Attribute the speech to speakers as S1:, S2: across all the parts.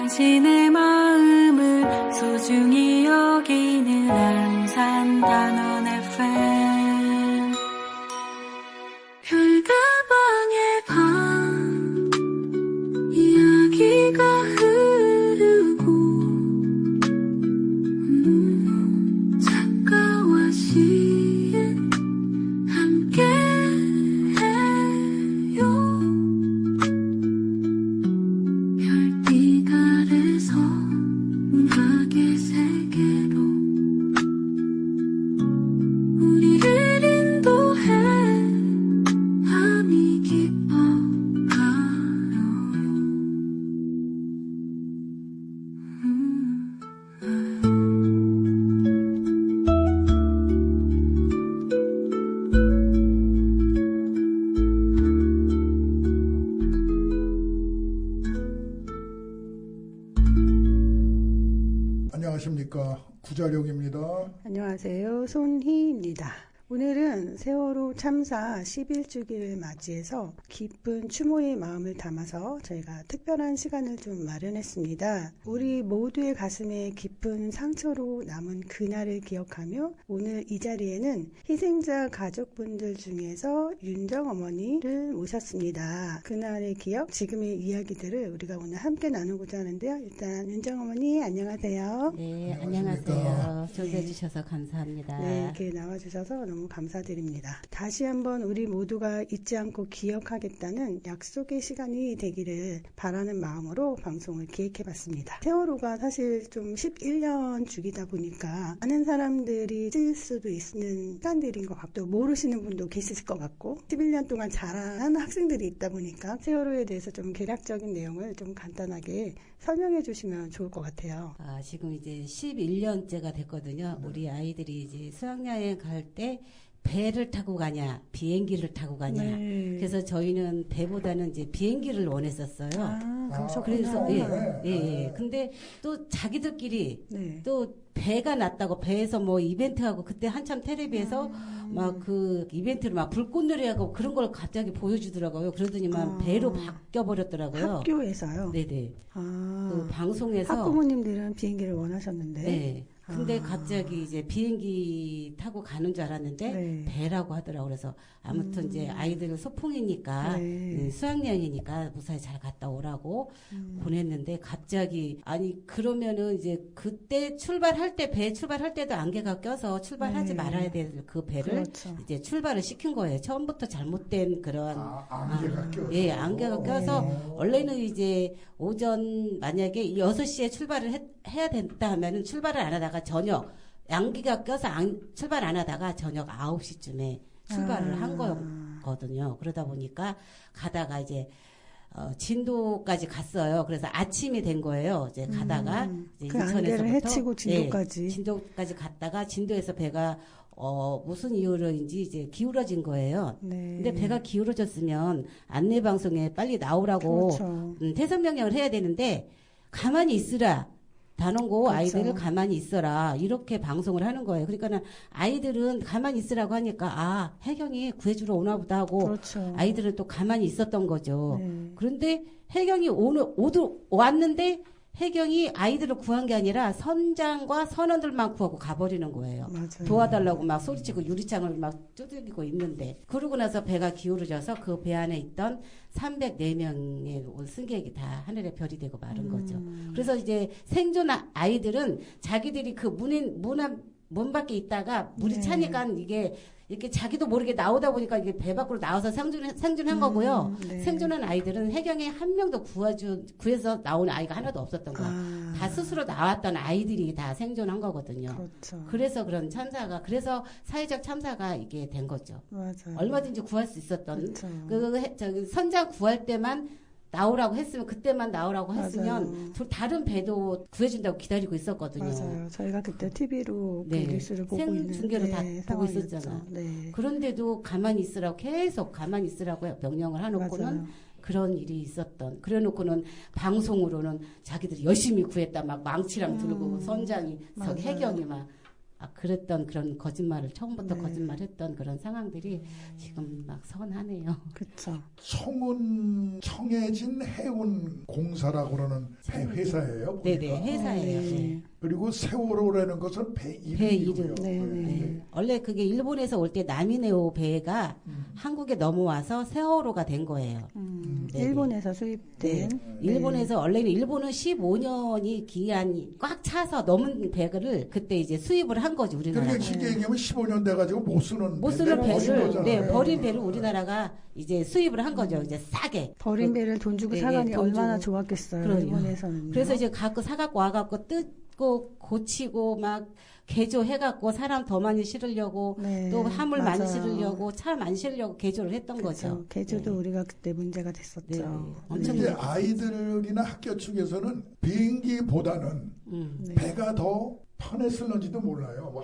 S1: 당신의 마음을 소중히 여기는 안산 단원 FM 별다방의 밤 이야기가 흐르고 작가와 시인 함께
S2: 안녕하십니까. 구자룡입니다.
S3: 안녕하세요. 손희입니다. 오늘은 세월호 참사 11주기를 맞이해서 기쁜 추모의 마음을 담아서 저희가 특별한 시간을 좀 마련했습니다. 우리 모두의 가슴에 깊은 상처로 남은 그날을 기억하며 오늘 이 자리에는 희생자 가족분들 중에서 윤정 어머니를 모셨습니다. 그날의 기억, 지금의 이야기들을 우리가 오늘 함께 나누고자 하는데요. 일단 윤정 어머니 안녕하세요.
S4: 네, 안녕하세요. 초대해 주셔서 감사합니다.
S3: 네, 이렇게 나와주셔서 너무 감사드립니다. 다시 한번 우리 모두가 잊지 않고 기억하겠다는 약속의 시간이 되기를 바라는 마음으로 방송을 기획해봤습니다. 세월호가 사실 좀 11년 주기다 보니까 많은 사람들이 찔 수도 있는 시간들인 것 같고 모르시는 분도 계실 것 같고 11년 동안 자라난 학생들이 있다 보니까 세월호에 대해서 좀 개략적인 내용을 좀 간단하게 설명해 주시면 좋을 것 같아요.
S4: 지금 이제 11년째가 됐거든요. 우리 아이들이 이제 수학여행 갈 때 배를 타고 가냐, 비행기를 타고 가냐.
S3: 네.
S4: 그래서 저희는 배보다는 이제 비행기를 원했었어요.
S3: 그러셨구나.
S4: 그래서 예. 근데 또 자기들끼리
S3: 네.
S4: 또 배가 났다고 배에서 뭐 이벤트하고 그때 한참 텔레비에서 막 그 이벤트를 막 불꽃놀이하고 그런 걸 갑자기 보여주더라고요. 그러더니만 배로 바뀌어 버렸더라고요.
S3: 학교에서요?
S4: 네네. 그 방송에서
S3: 학부모님들은 비행기를 원하셨는데.
S4: 네. 근데 갑자기 이제 비행기 타고 가는 줄 알았는데
S3: 네.
S4: 배라고 하더라고. 그래서 아무튼 이제 아이들 소풍이니까
S3: 네.
S4: 수학여행이니까 무사히 잘 갔다 오라고 보냈는데 갑자기 아니 그러면은 이제 그때 출발할 때 배 출발할 때도 안개가 껴서 출발하지
S3: 네.
S4: 말아야 될 그 배를
S3: 그렇죠.
S4: 이제 출발을 시킨 거예요. 처음부터 잘못된 그런
S2: 안개가 껴서.
S4: 예, 안개가 껴서 원래는 이제 오전 만약에 6시에 출발을 해야 된다 하면은 출발을 안 하다가 저녁 안개가 껴서 출발 안 하다가 저녁 9시쯤에 출발을 한 거거든요. 그러다 보니까 가다가 이제 진도까지 갔어요. 그래서 아침이 된 거예요. 이제 가다가 이제
S3: 그 안개를 해치고 진도까지.
S4: 예, 진도까지 갔다가 진도에서 배가 무슨 이유로인지 이제 기울어진 거예요.
S3: 네.
S4: 근데 배가 기울어졌으면 안내 방송에 빨리 나오라고
S3: 그렇죠.
S4: 퇴선 명령을 해야 되는데 가만히 있으라. 단원고
S3: 그렇죠.
S4: 아이들을 가만히 있어라. 이렇게 방송을 하는 거예요. 그러니까는 아이들은 가만히 있으라고 하니까 해경이 구해주러 오나 보다 하고
S3: 그렇죠.
S4: 아이들은 또 가만히 있었던 거죠.
S3: 네.
S4: 그런데 해경이 왔는데 해경이 아이들을 구한 게 아니라 선장과 선원들만 구하고 가버리는 거예요.
S3: 맞아요.
S4: 도와달라고 막 소리치고 유리창을 막 두들기고 있는데 그러고 나서 배가 기울어져서 그 배 안에 있던 304명의 승객이 다 하늘의 별이 되고 마른 거죠. 그래서 이제 생존 아이들은 자기들이 그 문 밖에 있다가 물이
S3: 네.
S4: 차니까 이게 이렇게 자기도 모르게 나오다 보니까 이게 배 밖으로 나와서 생존한 거고요.
S3: 네.
S4: 생존한 아이들은 해경에 한 명도 구해서 나온 아이가 하나도 없었던 거예요. 다 스스로 나왔던 아이들이 다 생존한 거거든요.
S3: 그렇죠.
S4: 그래서 그런 참사가, 그래서 사회적 참사가 이게 된 거죠.
S3: 맞아요.
S4: 얼마든지 구할 수 있었던,
S3: 그렇죠.
S4: 선장 구할 때만 나오라고 했으면, 그때만 나오라고 했으면,
S3: 맞아요.
S4: 다른 배도 구해준다고 기다리고 있었거든요.
S3: 맞아요. 저희가 그때 TV로
S4: 네.
S3: 그 뉴스를 보고 있는
S4: 생중계로 다 보고
S3: 상황이었죠.
S4: 있었잖아.
S3: 네.
S4: 그런데도 가만히 있으라고 계속 가만히 있으라고 명령을 해놓고는
S3: 맞아요.
S4: 그런 일이 있었던. 그래놓고는 방송으로는 자기들이 열심히 구했다 막 망치랑 들고 선장이
S3: 맞아요.
S4: 해경이 막 그랬던 그런 거짓말을 처음부터
S3: 네.
S4: 거짓말했던 그런 상황들이 지금 막 서운하네요.
S3: 그렇죠.
S2: 청해진 해운 공사라고 그러는 배 회사예요.
S4: 네네,
S2: 보니까.
S4: 회사예요.
S3: 네.
S4: 네.
S2: 그리고 세월호라는 것은 배
S4: 배
S2: 이름이고요.
S4: 이름.
S3: 네, 네.
S4: 네. 원래 그게 일본에서 올 때 나미네오 배가 한국에 넘어와서 세월호가 된 거예요. 네네.
S3: 일본에서 수입된
S4: 네. 일본에서 원래는 일본은 15년이 기한이 꽉 차서 넘은 배를 그때 이제 수입을 한 거지 우리나라가.
S2: 그러니까 쉽게 얘기하면 15년 돼가지고 못 쓰는
S4: 배를
S2: 거잖아요.
S4: 버린 배를 우리나라가 이제 수입을 한 거죠. 이제 싸게.
S3: 버린 배를 돈 주고
S4: 네,
S3: 사가니
S4: 돈
S3: 얼마나
S4: 주고.
S3: 좋았겠어요.
S4: 그럼요.
S3: 일본에서는.
S4: 그래서 이제 사갖고 와갖고 뜯고 고치고 막 개조해갖고 사람 더 많이 실으려고
S3: 네,
S4: 또 화물 많이
S3: 맞아요.
S4: 실으려고 차 많이 실으려고 개조를 했던
S3: 그렇죠.
S4: 거죠.
S3: 개조도
S4: 네.
S3: 우리가 그때 문제가 됐었죠.
S4: 네.
S2: 엄청 이제 아이들이나 학교 측에서는 비행기보다는
S3: 네.
S2: 배가 더 편했을는지도 몰라요. 뭐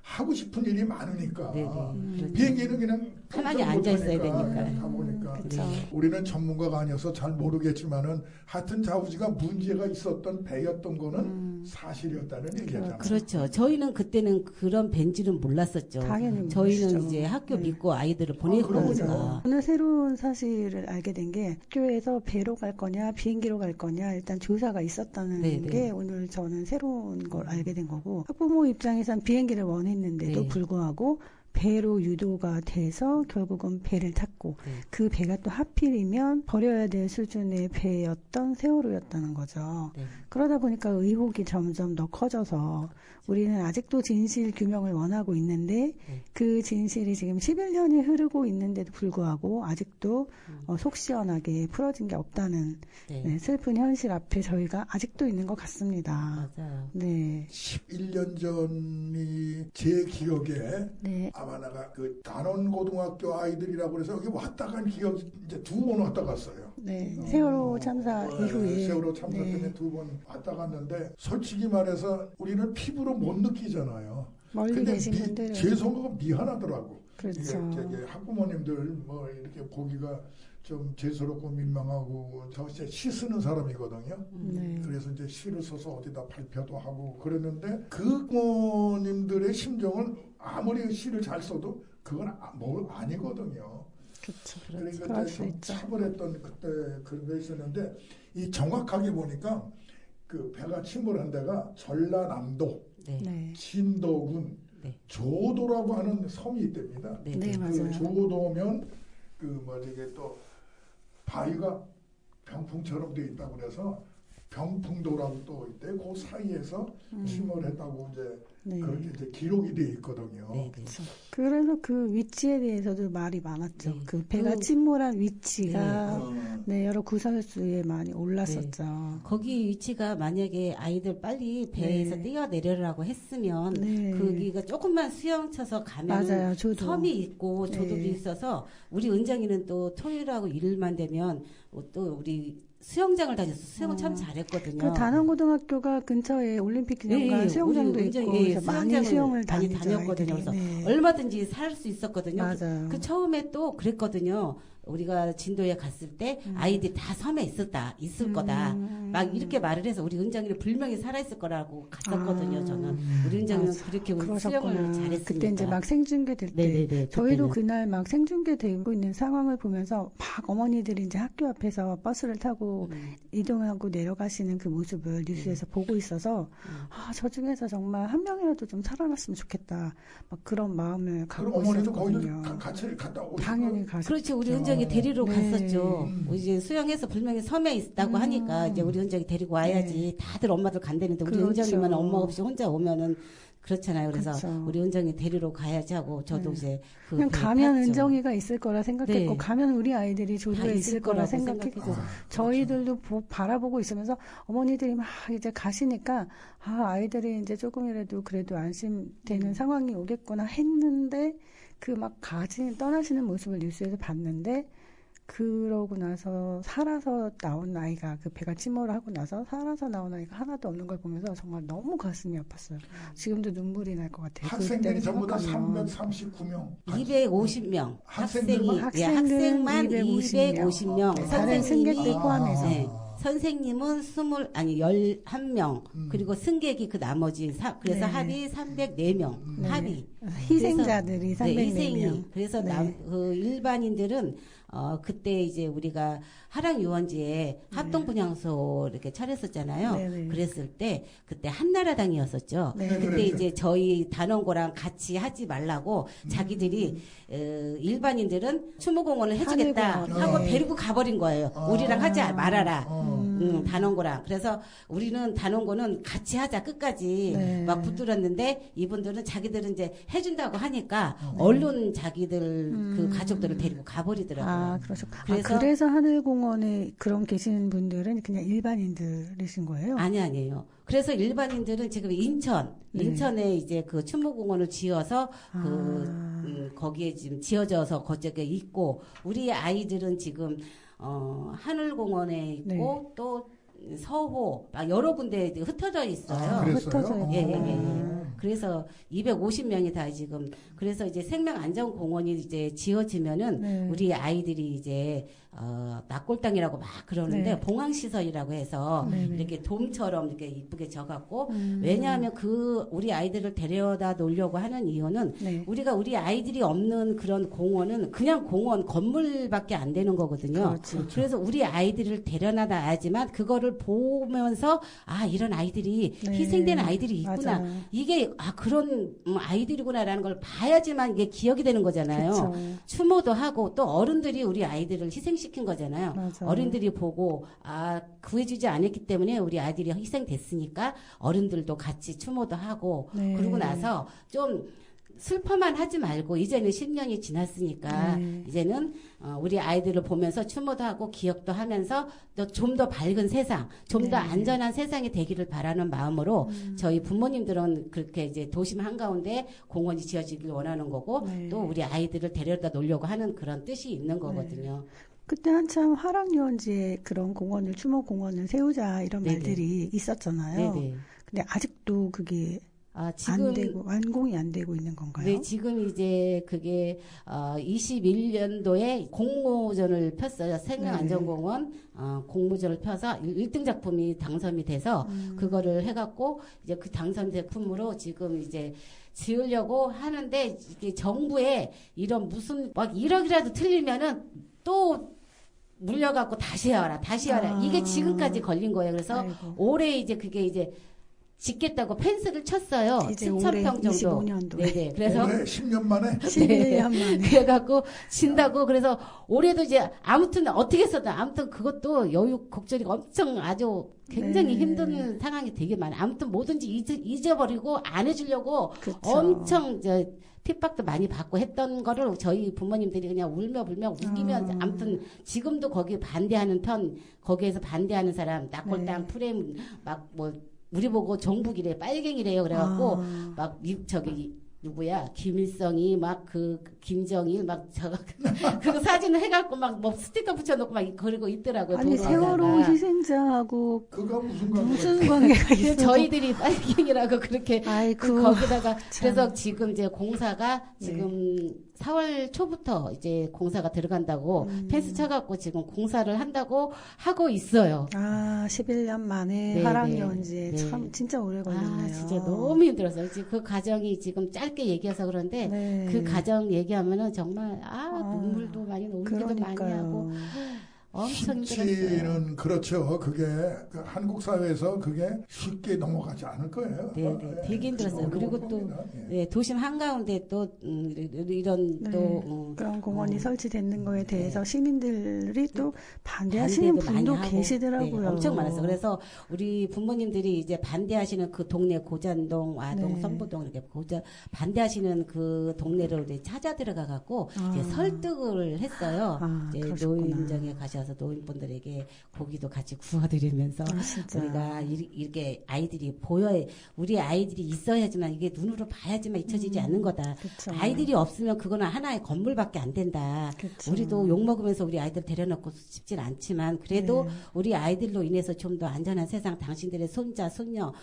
S2: 하고 싶은 일이 많으니까.
S4: 네네. 그렇죠.
S2: 비행기는 그냥
S4: 가만히 앉아 있어야 되니까.
S2: 가보니까.
S3: 그렇죠.
S2: 우리는 전문가가 아니어서 잘 모르겠지만은 하여튼 좌우지가 문제가 있었던 배였던 거는 사실이었다는 얘기잖아요.
S4: 그렇죠. 저희는 그때는 그런 벤지는 몰랐었죠.
S3: 당연히
S4: 저희는
S3: 모르시죠.
S4: 이제 학교
S3: 네.
S4: 믿고 아이들을 보낼
S2: 그럼요.
S4: 거니까.
S3: 오늘 새로운 사실을 알게 된 게 학교에서 배로 갈 거냐 비행기로 갈 거냐 일단 조사가 있었다는
S4: 네네.
S3: 게 오늘 저는 새로운 걸 알게 된 거고 학부모 입장에선 비행기를 원했는데도
S4: 네.
S3: 불구하고 배로 유도가 돼서 결국은 배를 탔고
S4: 네.
S3: 그 배가 또 하필이면 버려야 될 수준의 배였던 세월호였다는 거죠.
S4: 네.
S3: 그러다 보니까 의혹이 점점 더 커져서 우리는 아직도 진실 규명을 원하고 있는데
S4: 네.
S3: 그 진실이 지금 11년이 흐르고 있는데도 불구하고 아직도 속 시원하게 풀어진 게 없다는
S4: 네.
S3: 네, 슬픈 현실 앞에 저희가 아직도 있는 것 같습니다.
S4: 맞아요.
S3: 네.
S2: 11년 전이 제 기억에
S3: 네.
S2: 아마 내가 그 단원고등학교 아이들이라고 그래서 여기 왔다 간 기억이 이제 2번 왔다 갔어요.
S3: 네. 세월호 참사 이후에
S2: 세월호 참사
S3: 네.
S2: 때문에 2번 왔다 갔는데 솔직히 말해서 우리는 피부로 못 느끼잖아요.
S3: 멀리
S2: 근데
S3: 계신 분들은
S2: 죄송하고 미안하더라고.
S3: 그렇죠.
S2: 이게 학부모님들 뭐 이렇게 보기가 좀 죄스럽고 민망하고 저 진짜 시 쓰는 사람이거든요.
S3: 네.
S2: 그래서 이제 시를 써서 어디다 발표도 하고 그랬는데 그 부모님들의 심정은 아무리 시를 잘 써도 그건 뭐 아니거든요.
S3: 그렇죠.
S2: 그러니까
S3: 그럴
S2: 이제
S3: 수
S2: 좀
S3: 있죠.
S2: 차분했던 그때 그런 게 있었는데 이 정확하게 보니까 그 배가 침몰한 데가 전라남도
S4: 네.
S3: 네.
S2: 진도군
S4: 네.
S2: 조도라고 하는 섬이 있답니다.
S4: 네.
S3: 네,
S2: 그
S3: 맞아요.
S2: 조도면 그 뭐 저게 또 바위가 병풍처럼 돼 있다고 그래서 병풍도라고 또 있대. 그 사이에서 침몰했다고 이제
S3: 네.
S2: 그렇게 이제 기록이 돼 있거든요.
S4: 네. 네.
S3: 그렇죠. 그래서 그 위치에 대해서도 말이 많았죠.
S4: 네.
S3: 그 배가
S4: 그-
S3: 침몰한 위치가
S2: 어,
S3: 네, 여러 구설수에 많이 올랐었죠.
S4: 거기 위치가 만약에 아이들 빨리 배에서
S3: 네.
S4: 뛰어내려라고 했으면
S3: 네.
S4: 거기가 조금만 수영 쳐서 가면
S3: 맞아요. 저도.
S4: 섬이 있고 조도도
S3: 네.
S4: 있어서 우리 은정이는 또 토요일하고 일요일만 되면 또 우리 수영장을 다녀서 수영을 참 잘했거든요.
S3: 그 단원고등학교가 근처에 올림픽 기념관
S4: 예,
S3: 수영장도
S4: 우리
S3: 있고
S4: 은정이
S3: 그래서 많이
S4: 수영장을
S3: 수영을
S4: 많이
S3: 다니죠,
S4: 다녔거든요.
S3: 아이들이.
S4: 그래서
S3: 네.
S4: 얼마든지 살 수 있었거든요.
S3: 맞아요.
S4: 그 처음에 또 그랬거든요. 우리가 진도에 갔을 때 아이들이 다 섬에 있을 거다. 막 이렇게 말을 해서 우리 은정이는 분명히 살아있을 거라고 갔었거든요.
S3: 아.
S4: 저는 우리 은정이는
S3: 맞아.
S4: 그렇게 수영을
S3: 그러셨구나.
S4: 잘했으니까.
S3: 그때 이제 막 생중계 될 때
S4: 네네네.
S3: 저희도
S4: 그때는.
S3: 그날 막 생중계 되고 있는 상황을 보면서 막 어머니들이 이제 학교 앞에서 버스를 타고 이동하고 내려가시는 그 모습을 뉴스에서 보고 있어서 아, 저 중에서 정말 한 명이라도 좀 살아났으면 좋겠다. 막 그런 마음을
S2: 그럼
S3: 갖고
S2: 어머니도 거기도
S3: 있었거든요.
S2: 같이 갔다 오시고
S3: 당연히 가셨죠.
S4: 그렇죠. 우리 은정이 데리러
S3: 네.
S4: 갔었죠. 이제 수영해서 분명히 섬에 있다고 하니까 이제 우리 은정이 데리고 와야지. 다들 엄마들 간다는데 우리
S3: 그렇죠.
S4: 은정이만 엄마 없이 혼자 오면은 그렇잖아요. 그래서
S3: 그렇죠.
S4: 우리 은정이 데리러 가야지 하고 저도
S3: 네.
S4: 이제 그
S3: 그냥
S4: 배에
S3: 가면
S4: 탔죠.
S3: 은정이가 있을 거라 생각했고
S4: 네.
S3: 가면 우리 아이들이
S4: 다
S3: 조도에 있을 거라
S4: 거라고
S3: 생각했고
S4: 생각했죠.
S3: 저희들도 바라보고 있으면서 어머니들이 막 이제 가시니까 아 아이들이 이제 조금이라도 그래도 안심되는 상황이 오겠구나 했는데 그 막 떠나시는 모습을 뉴스에서 봤는데 그러고 나서 살아서 나온 아이가 그 배가 침몰을 하고 나서 살아서 나온 아이가 하나도 없는 걸 보면서 정말 너무 가슴이 아팠어요. 지금도 눈물이 날 것 같아요.
S2: 학생들이
S3: 그때
S2: 전부 다
S3: 생각하면.
S2: 339명.
S4: 250명.
S2: 학생들만?
S4: 학생만
S3: 학생들
S4: 250명.
S3: 네, 다른 승객들 포함해서.
S4: 네. 선생님은 11명, 그리고 승객이 그 나머지, 그래서
S3: 네.
S4: 합이 304명,
S3: 네.
S4: 합이.
S3: 희생자들이
S4: 그래서,
S3: 304명.
S4: 네, 희생이. 그래서
S3: 네.
S4: 그 일반인들은 그때 이제 우리가 하랑유원지에 합동분향소 이렇게 차렸었잖아요.
S3: 네, 네.
S4: 그랬을 때 그때 한나라당이었었죠.
S3: 네.
S4: 그때
S2: 그랬죠.
S4: 이제 저희 단원고랑 같이 하지 말라고 자기들이 일반인들은 추모공원을 해주겠다
S3: 하늘공원.
S4: 하고
S3: 네.
S4: 데리고 가버린 거예요. 우리랑 하지 말아라.
S2: 어.
S4: 단원고랑. 그래서 우리는 단원고는 같이 하자 끝까지
S3: 네.
S4: 막 붙들었는데 이분들은 자기들은 이제 해준다고 하니까 언론 자기들 그 가족들을 데리고 가버리더라고요.
S3: 아, 그러셨.
S4: 그래서-
S3: 그래서 하늘공원에 그런 계신 분들은 그냥 일반인들이신 거예요?
S4: 아니에요. 그래서 일반인들은 지금
S3: 네.
S4: 인천에 이제 그 추모공원을 지어서
S3: 아.
S4: 거기에 지금 지어져서 거기에 있고 우리 아이들은 지금 하늘공원에 있고
S3: 네.
S4: 또 서호 막 여러 군데 흩어져 있어요.
S2: 아, 그랬어요?
S3: 흩어져 있-
S4: 예. 그래서 250명이 다 지금 그래서 이제 생명안전공원이 이제 지어지면은
S3: 네.
S4: 우리 아이들이 이제 낙골당이라고 막 그러는데
S3: 네.
S4: 봉황시설이라고 해서
S3: 네, 네.
S4: 이렇게 돔처럼 이렇게 이쁘게 져갖고
S3: 음.
S4: 왜냐하면 그 우리 아이들을 데려다 놓으려고 하는 이유는
S3: 네.
S4: 우리가 우리 아이들이 없는 그런 공원은 그냥 공원 건물밖에 안 되는 거거든요.
S3: 그렇죠.
S4: 그래서 우리 아이들을 데려놔야지만 그거를 보면서 아 이런 아이들이
S3: 네.
S4: 희생된 아이들이 있구나.
S3: 맞아요.
S4: 이게 그런 아이들이구나라는 걸 봐야지만 이게 기억이 되는 거잖아요.
S3: 그쵸.
S4: 추모도 하고 또 어른들이 우리 아이들을 희생시킨 거잖아요.
S3: 맞아.
S4: 어른들이 보고 구해주지 않았기 때문에 우리 아이들이 희생됐으니까 어른들도 같이 추모도 하고
S3: 네.
S4: 그러고 나서 좀 슬퍼만 하지 말고 이제는 10년이 지났으니까
S3: 네.
S4: 이제는 우리 아이들을 보면서 추모도 하고 기억도 하면서 또 좀 더 밝은 세상, 좀 더
S3: 네.
S4: 안전한 세상이 되기를 바라는 마음으로 저희 부모님들은 그렇게 이제 도심 한가운데 공원이 지어지길 원하는 거고
S3: 네.
S4: 또 우리 아이들을 데려다 놓으려고 하는 그런 뜻이 있는 거거든요.
S3: 그때 한참 화랑유원지에 그런 공원을 추모공원을 세우자 이런
S4: 네네.
S3: 말들이 있었잖아요.
S4: 네네.
S3: 근데 아직도 그게 안
S4: 지금
S3: 되고 완공이 안 되고 있는 건가요?
S4: 네, 지금 이제 그게 21년도에 공모전을 폈어요. 생명안전공원 공모전을 펴서 1등 작품이 당선이 돼서 그거를 해갖고 이제 그 당선 제품으로 지금 이제 지으려고 하는데 이게 정부에 이런 무슨 막 1억이라도 틀리면은 또 물려갖고 다시 해와라, 다시 해와라. 이게 지금까지 걸린 거예요. 그래서
S3: 아이고.
S4: 올해 이제 그게 이제 짓겠다고 펜스를 쳤어요.
S3: 이제
S4: 7,000평
S3: 올해
S4: 정도.
S3: 25년도에.
S4: 네네. 그래서
S2: 올해 10년 만에
S3: 11년 만에.
S4: 그래갖고 진다고 그래서 올해도 이제 아무튼 어떻게 했어도 아무튼 그것도 여유 곡절이 엄청 아주 굉장히
S3: 네.
S4: 힘든 상황이 되게 많아. 아무튼 뭐든지 잊어버리고 안 해주려고
S3: 그쵸.
S4: 엄청 핍박도 많이 받고 했던 거를 저희 부모님들이 그냥 울며 우기면서 아무튼 지금도 거기 반대하는 편 거기에서 반대하는 사람 낙골당
S3: 네.
S4: 프레임 막 뭐 우리 보고 정북이래 빨갱이래요 그래갖고
S3: 아.
S4: 막 저기 누구야 김일성이 막 그 김정일 막 저 그 사진을 해갖고 막 뭐 스티커 붙여놓고 막 그러고 있더라고요.
S3: 아니
S4: 도로에다가.
S3: 세월호 희생자하고
S2: 그가 무슨 관계가
S3: 무슨
S2: 있어요?
S3: 관계가
S4: 그래서
S3: 있어?
S4: 저희들이 빨갱이라고 그렇게
S3: 아이고.
S4: 거기다가
S3: 참.
S4: 그래서 지금 이제 공사가
S3: 네.
S4: 지금 4월 초부터 이제 공사가 들어간다고 펜스 쳐갖고 지금 공사를 한다고 하고 있어요.
S3: 11년 만에
S4: 네,
S3: 화랑유원지에
S4: 네.
S3: 참 진짜 오래 걸렸네요.
S4: 진짜 너무 힘들었어요. 지금 그 가정이 지금 짧게 얘기해서 그런데
S3: 네.
S4: 그 가정 얘기하면은 정말 눈물도 많이 울기도 많이
S3: 그러니까요.
S4: 하고 엄청 힘들었어요.
S2: 수치는 그렇죠. 그게 그 한국 사회에서 그게 쉽게 넘어가지 않을 거예요.
S4: 네, 되게 힘들었어요.
S2: 어려울
S4: 그리고 또
S2: 겁니다. 예.
S4: 네, 도심 한가운데 또 이런
S3: 네,
S4: 또
S3: 그런 공원이 설치되는 거에 대해서
S4: 네.
S3: 시민들이 또 반대하시는
S4: 반대도 많이
S3: 분도
S4: 하고,
S3: 계시더라고요.
S4: 네, 엄청 많았어요. 그래서 우리 부모님들이 이제 반대하시는 그 동네 고잔동, 와동,
S3: 네.
S4: 선부동 이렇게 반대하시는 그 동네를 이제 찾아 들어가 갖고 이제 설득을 했어요. 이제
S3: 그러셨구나.
S4: 노인정에 가셔서 노인분들에게 고기도 같이 구워드리면서
S3: 진짜.
S4: 우리가 이렇게 아이들이 우리 아이들이 있어야지만 이게 눈으로 봐야지만 잊혀지지 않는 거다.
S3: 그쵸.
S4: 아이들이 없으면 그거는 하나의 건물밖에 안 된다.
S3: 그쵸.
S4: 우리도 욕 먹으면서 우리 아이들 데려놓고 싶진 않지만 그래도
S3: 네.
S4: 우리 아이들로 인해서 좀 더 안전한 세상 당신들의 손자 손녀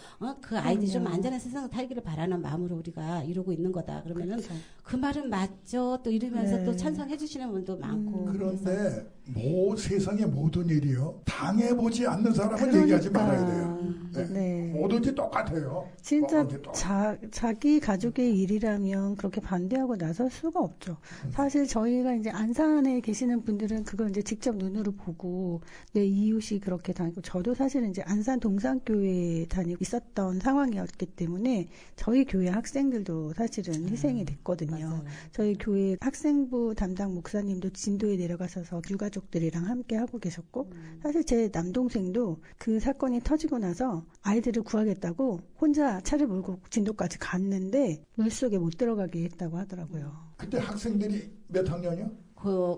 S4: 그 아이들이 좀
S3: 그럼요.
S4: 안전한 세상을 살기를 바라는 마음으로 우리가 이러고 있는 거다. 그러면은
S3: 그쵸.
S4: 그 말은 맞죠. 또 이러면서
S3: 네.
S4: 또 찬성해 주시는 분도 많고 그래서
S2: 그런데 모 세상의 모든 일이요. 당해보지 않는 사람은 얘기하지 말아야 돼요. 네.
S3: 네.
S2: 뭐든지 똑같아요.
S3: 진짜
S2: 뭐든지 똑같아요.
S3: 자기 가족의 일이라면 그렇게 반대하고 나설 수가 없죠. 사실 저희가 이제 안산에 계시는 분들은 그걸 이제 직접 눈으로 보고 내 이웃이 그렇게 다니고 저도 사실은 이제 안산 동산교회에 다니고 있었던 상황이었기 때문에 저희 교회 학생들도 사실은 희생이 됐거든요.
S4: 맞아요.
S3: 저희 교회 학생부 담당 목사님도 진도에 내려가셔서 유가족들이랑 함께 하고 계셨고 사실 제 남동생도 그 사건이 터지고 나서 아이들을 구하겠다고 혼자 차를 몰고 진도까지 갔는데 물속에 못 들어가게 했다고 하더라고요.
S2: 그때 학생들이 몇 학년이요?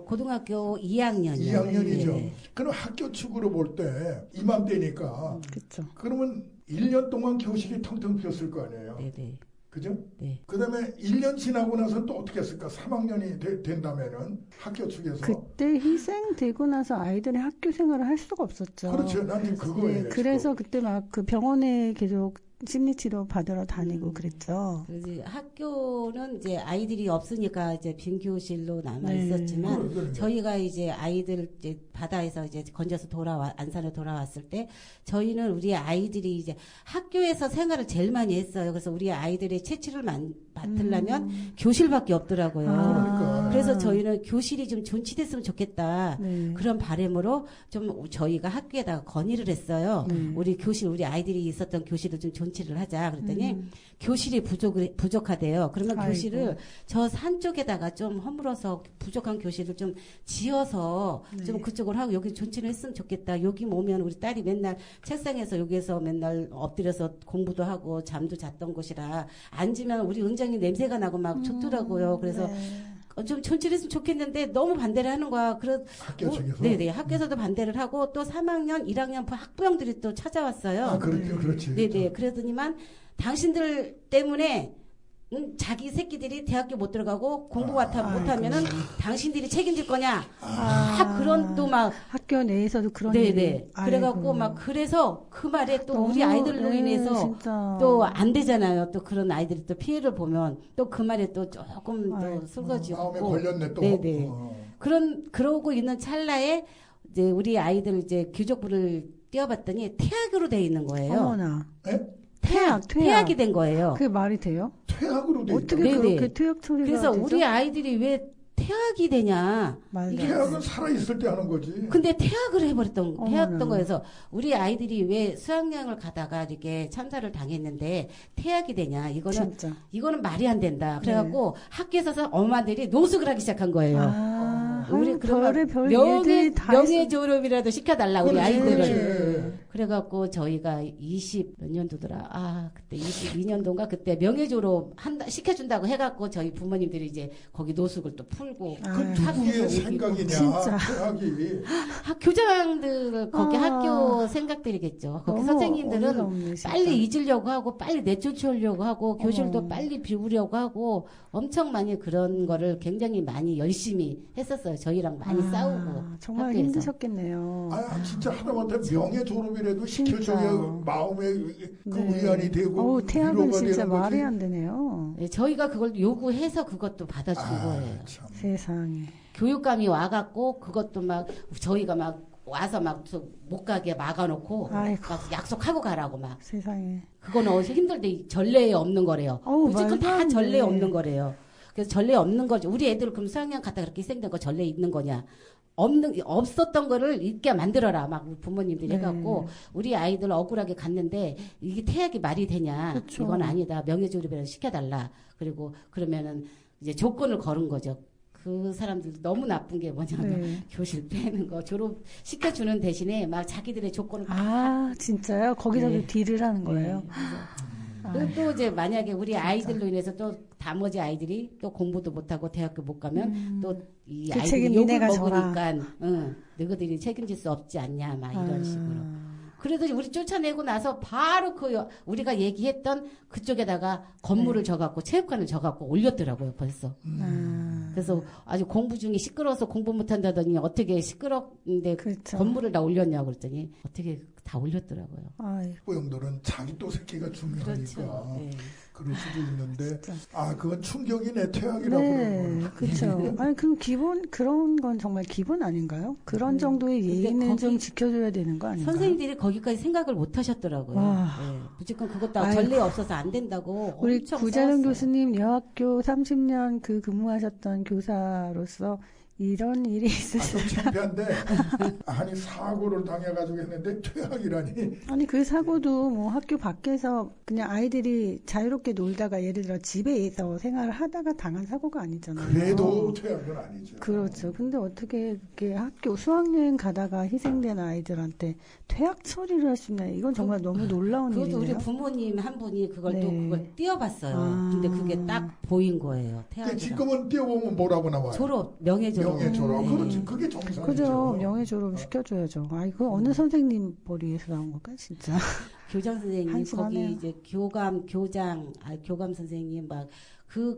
S4: 고등학교 2학년이요.
S2: 2학년이죠. 그럼 학교 측으로 볼 때 이맘때니까
S3: 그렇죠.
S2: 그러면 1년 동안 교실이 텅텅 비었을 거 아니에요.
S4: 네네.
S2: 그죠?
S4: 네.
S2: 그 다음에 1년 지나고 나서 또 어떻게 했을까? 3학년이 된다면은 학교 측에서.
S3: 그때 희생되고 나서 아이들이 학교 생활을 할 수가 없었죠.
S2: 그렇죠. 난 지금 그거예요.
S3: 네, 그래서 그때 막 그 병원에 계속 심리치료 받으러 다니고 그랬죠.
S4: 그래서 학교는 이제 아이들이 없으니까 이제 빈 교실로 남아
S3: 네.
S4: 있었지만
S2: 그러니까.
S4: 저희가 이제 아이들 이제 바다에서 이제 건져서 안산에 돌아왔을 때 저희는 우리 아이들이 이제 학교에서 생활을 제일 많이 했어요. 그래서 우리 아이들의 채취를 맡으려면 교실밖에 없더라고요.
S2: 그러니까.
S4: 그래서 저희는 교실이 좀 존치됐으면 좋겠다.
S3: 네.
S4: 그런 바람으로 좀 저희가 학교에다가 건의를 했어요. 우리 아이들이 있었던 교실을 좀 존치를 하자. 그랬더니 교실이 부족하대요. 그러면
S3: 아이고.
S4: 교실을 저 산 쪽에다가 좀 허물어서 부족한 교실을 좀 지어서 좀 그쪽으로 하고 여기 존치를 했으면 좋겠다. 여기 오면 우리 딸이 맨날 책상에서 여기에서 맨날 엎드려서 공부도 하고 잠도 잤던 곳이라 앉으면 우리 은장이 냄새가 나고 막 좋더라고요. 그래서
S3: 네.
S4: 좀 존치를 했으면 좋겠는데 너무 반대를 하는 거야.
S2: 학교 측에서?
S4: 네네. 학교에서도 반대를 하고 또 3학년, 1학년 학부형들이 또 찾아왔어요.
S2: 아, 그렇죠. 그렇지.
S4: 네네. 그러더니만 당신들 때문에 자기 새끼들이 대학교 못 들어가고 공부 못하면은 당신들이 책임질 거냐. 그런 또 막.
S3: 학교 내에서도 그런
S4: 네네.
S3: 일이.
S4: 그래갖고
S3: 아이고.
S4: 막 그래서 그 말에 또 우리
S3: 너무,
S4: 아이들로
S3: 네,
S4: 인해서
S3: 진짜.
S4: 또 안 되잖아요. 또 그런 아이들이 또 피해를 보면 또 그 말에 또 조금
S3: 아이고.
S4: 또 술거지고.
S2: 마음에 걸렸네 또.
S4: 네네. 그러고 있는 찰나에 이제 우리 아이들 이제 교족부를 띄워봤더니 태학으로 돼 있는 거예요.
S3: 어머나.
S2: 예?
S4: 태학이 된 거예요.
S3: 그게 말이 돼요?
S2: 퇴학으로 돼 있다.
S3: 어떻게
S4: 네네.
S3: 그렇게 퇴학 처리가
S4: 그래서
S3: 되죠?
S4: 우리 아이들이 왜 태학이 되냐?
S3: 말도
S4: 이게
S3: 안 돼.
S2: 퇴학은 살아있을 때 하는 거지.
S4: 근데 태학을 해버렸던
S3: 어머나.
S4: 거여서 우리 아이들이 왜 수학여행을 가다가 이렇게 참사를 당했는데 태학이 되냐?
S3: 진짜.
S4: 이거는 말이 안 된다. 그래갖고 학교에서 엄마들이 노숙을 하기 시작한 거예요. 우리 그러면
S3: 별 일들이 다
S4: 명예 졸업이라도 시켜달라 우리
S2: 그렇지,
S4: 아이들을.
S2: 그렇지.
S4: 그래갖고 저희가 20몇 년도더라. 그때 22년도인가 그때 명예 졸업 시켜준다고 해갖고 저희 부모님들이 이제 거기 노숙을 또 풀고
S2: 그
S4: 학교에서
S2: 누구의
S4: 오고
S2: 생각이냐.
S3: 진짜.
S2: 퇴학이.
S4: 교장들 거기 학교 생각들이겠죠. 거기
S3: 너무
S4: 선생님들은
S3: 어이가 없네, 진짜.
S4: 빨리 잊으려고 하고 빨리 내쫓으려고 하고 교실도
S3: 어머.
S4: 빨리 비우려고 하고 엄청 많이 그런 거를 굉장히 많이 열심히 했었어요. 저희랑 많이 싸우고
S3: 정말
S4: 학교에서.
S3: 힘드셨겠네요.
S2: 진짜 하다못해 명예 졸업이라도 시켜줘야
S3: 진짜.
S2: 마음에 그
S3: 네.
S2: 위안이 되고
S3: 어우, 태학은
S2: 위로가
S3: 진짜
S2: 되는 거지.
S3: 말이 안 되네요.
S4: 네, 저희가 그걸 요구해서 그것도 받아준 거예요.
S2: 참.
S3: 세상에.
S4: 교육감이 와갖고 그것도 막 저희가 막 와서 막 못 가게 막아놓고
S3: 아이고.
S4: 막 약속하고 가라고 막
S3: 세상에.
S4: 그거는 힘들대 전례에 없는 거래요.
S3: 어우,
S4: 무조건
S3: 말도
S4: 다
S3: 안 돼.
S4: 전례에 없는 거래요. 그래서 전례 없는 거죠. 우리 애들 그럼 수학여행 갔다 그렇게 희생된 거 전례 있는 거냐? 없었던 거를 있게 만들어라. 막 부모님들이
S3: 네.
S4: 해갖고 우리 아이들 억울하게 갔는데 이게 태학이 말이 되냐?
S3: 그쵸.
S4: 이건 아니다. 명예졸업이라도 시켜달라. 그리고 그러면은 이제 조건을 걸은 거죠. 그 사람들 너무 나쁜 게 뭐냐면
S3: 네.
S4: 교실 빼는 거 졸업 시켜주는 대신에 막 자기들의 조건을
S3: 진짜요? 거기서도
S4: 네.
S3: 딜을 하는 거예요?
S4: 그리고 또 이제 만약에 우리 아이들로 인해서 또 나머지 아이들이 또 공부도 못하고 대학교 못 가면 또 이
S3: 그
S4: 아이들이
S3: 책임
S4: 욕을
S3: 니네가 져라.
S4: 먹으니까 너희들이 책임질 수 없지 않냐 막 이런 식으로. 그래도 우리 쫓아내고 나서 바로 우리가 얘기했던 그쪽에다가 건물을 져갖고 체육관을 져갖고 올렸더라고요 벌써. 그래서 아주 공부 중에 시끄러워서 공부 못한다더니 어떻게 시끄럽는데
S3: 그렇죠.
S4: 건물을 다 올렸냐고 그랬더니 어떻게 다 올렸더라고요.
S3: 아이고.
S2: 부형들은 자기 또 새끼가 중요하니까
S4: 그렇죠. 네.
S2: 그럴 수도 있는데
S3: 진짜.
S2: 그건 충격이네. 퇴학이라고
S3: 네,
S2: 그러는 거는.
S3: 그렇죠. 아니 그 기본 그런 건 정말 기본 아닌가요? 그런 정도의
S4: 근데
S3: 예의는
S4: 거기
S3: 좀 지켜줘야 되는 거 아닌가요?
S4: 선생님들이 거기까지 생각을 못 하셨더라고요.
S3: 와.
S4: 네. 무조건 그것도
S3: 아이고.
S4: 전례 없어서 안 된다고
S3: 우리
S4: 엄청
S3: 구자룡
S4: 싸웠어요.
S3: 교수님 여학교 30년 그 근무하셨던 교사로서 이런 일이
S2: 좀
S3: 있으실까?
S2: 창피한데 아니 사고를 당해가지고 했는데 퇴학이라니.
S3: 아니 그 사고도 뭐 학교 밖에서 그냥 아이들이 자유롭게 놀다가 예를 들어 집에서 생활을 하다가 당한 사고가 아니잖아요.
S2: 그래도 퇴학은 아니죠.
S3: 그렇죠. 근데 어떻게 이렇게 학교 수학여행 가다가 희생된 아이들한테 퇴학 처리를 할 수 있나? 이건 정말 너무 놀라운
S4: 그것도 우리
S3: 일이네요.
S4: 부모님 한 분이 그걸
S3: 네.
S4: 또 그걸 띄워봤어요.
S3: 아.
S4: 근데 그게 딱 보인 거예요.
S2: 근데
S4: 태아가
S2: 지금은 띄워보면 뭐라고 나와요?
S4: 졸업 명예졸업.
S2: 명예졸업.
S3: 네.
S2: 그렇지. 그게 정상이죠.
S3: 그죠. 명예 졸업 시켜줘야죠. 아이 그 어느 선생님 머리에서 나온 걸까 진짜.
S4: 교장 선생님
S3: 한심하네요.
S4: 거기 이제 교감 선생님 막 그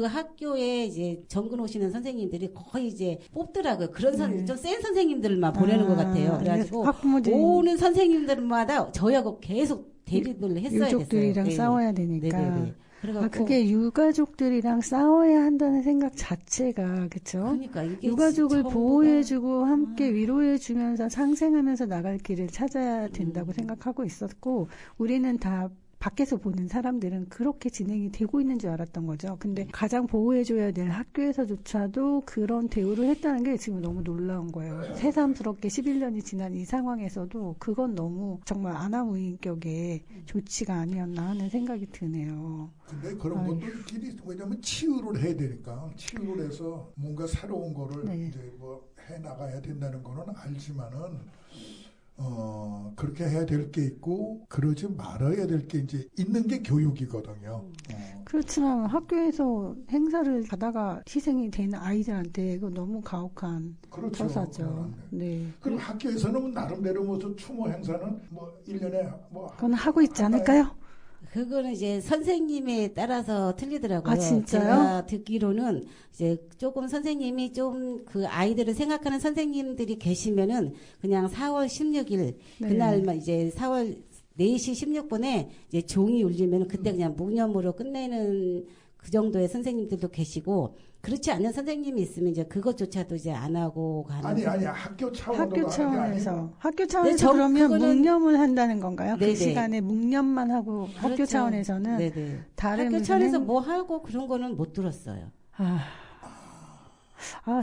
S4: 학교에 이제 전근 오시는 선생님들이 거의 이제 뽑더라고요. 그런 좀 센 선생님들만 보내는 것 같아요. 그래가지고
S3: 학부모들이
S4: 오는 선생님들마다 저희하고 계속 대립을 했어야
S3: 유족들이랑
S4: 됐어요.
S3: 싸워야 되니까.
S4: 네네네. 그래갖고
S3: 그게 유가족들이랑 싸워야 한다는 생각 자체가 그렇죠.
S4: 그러니까 이게
S3: 유가족을
S4: 전부가-
S3: 보호해주고 함께 위로해주면서 상생하면서 나갈 길을 찾아야 된다고 생각하고 있었고 우리는 다 밖에서 보는 사람들은 그렇게 진행이 되고 있는 줄 알았던 거죠. 근데 가장 보호해줘야 될 학교에서조차도 그런 대우를 했다는 게 지금 너무 놀라운 거예요. 새삼스럽게 11년이 지난 이 상황에서도 그건 너무 정말 아나무인격의 조치가 아니었나 하는 생각이 드네요.
S2: 근데 그런 것들끼리 왜냐면 치유를 해야 되니까 치유를 해서 뭔가 새로운 거를
S3: 네.
S2: 이제 뭐 해 나가야 된다는 거는 알지만은 그렇게 해야 될 게 있고 그러지 말아야 될 게 이제 있는 게 교육이거든요.
S3: 그렇지만 학교에서 행사를 가다가 희생이 되는 아이들한테 이거 너무 가혹한
S2: 그렇죠.
S3: 처사죠. 네.
S2: 그럼 학교에서는 나름대로 무슨 추모 행사는 뭐 1년에 뭐
S3: 그건 하고 있지 않을까요?
S4: 그거는 이제 선생님에 따라서 틀리더라고요.
S3: 아, 진짜요?
S4: 제가 듣기로는 이제 조금 선생님이 좀 그 아이들을 생각하는 선생님들이 계시면은 그냥 4월 16일
S3: 네.
S4: 그날만 이제 4월 4시 16분에 이제 종이 울리면 그때 그냥 묵념으로 끝내는 그 정도의 선생님들도 계시고 그렇지 않은 선생님이 있으면 이제 그것조차도 이제 안 하고 가는.
S2: 아니 학교 차원으로
S3: 학교 차원에서
S2: 하는
S3: 학교 차원에서
S4: 네,
S3: 그러면
S4: 그거는-
S3: 묵념을 한다는 건가요?
S4: 네네.
S3: 그 시간에 묵념만 하고 학교
S4: 그렇죠.
S3: 차원에서는
S4: 네네.
S3: 다른
S4: 학교
S3: 무슨
S4: 차원에서
S3: 행-
S4: 뭐 하고 그런 거는 못 들었어요.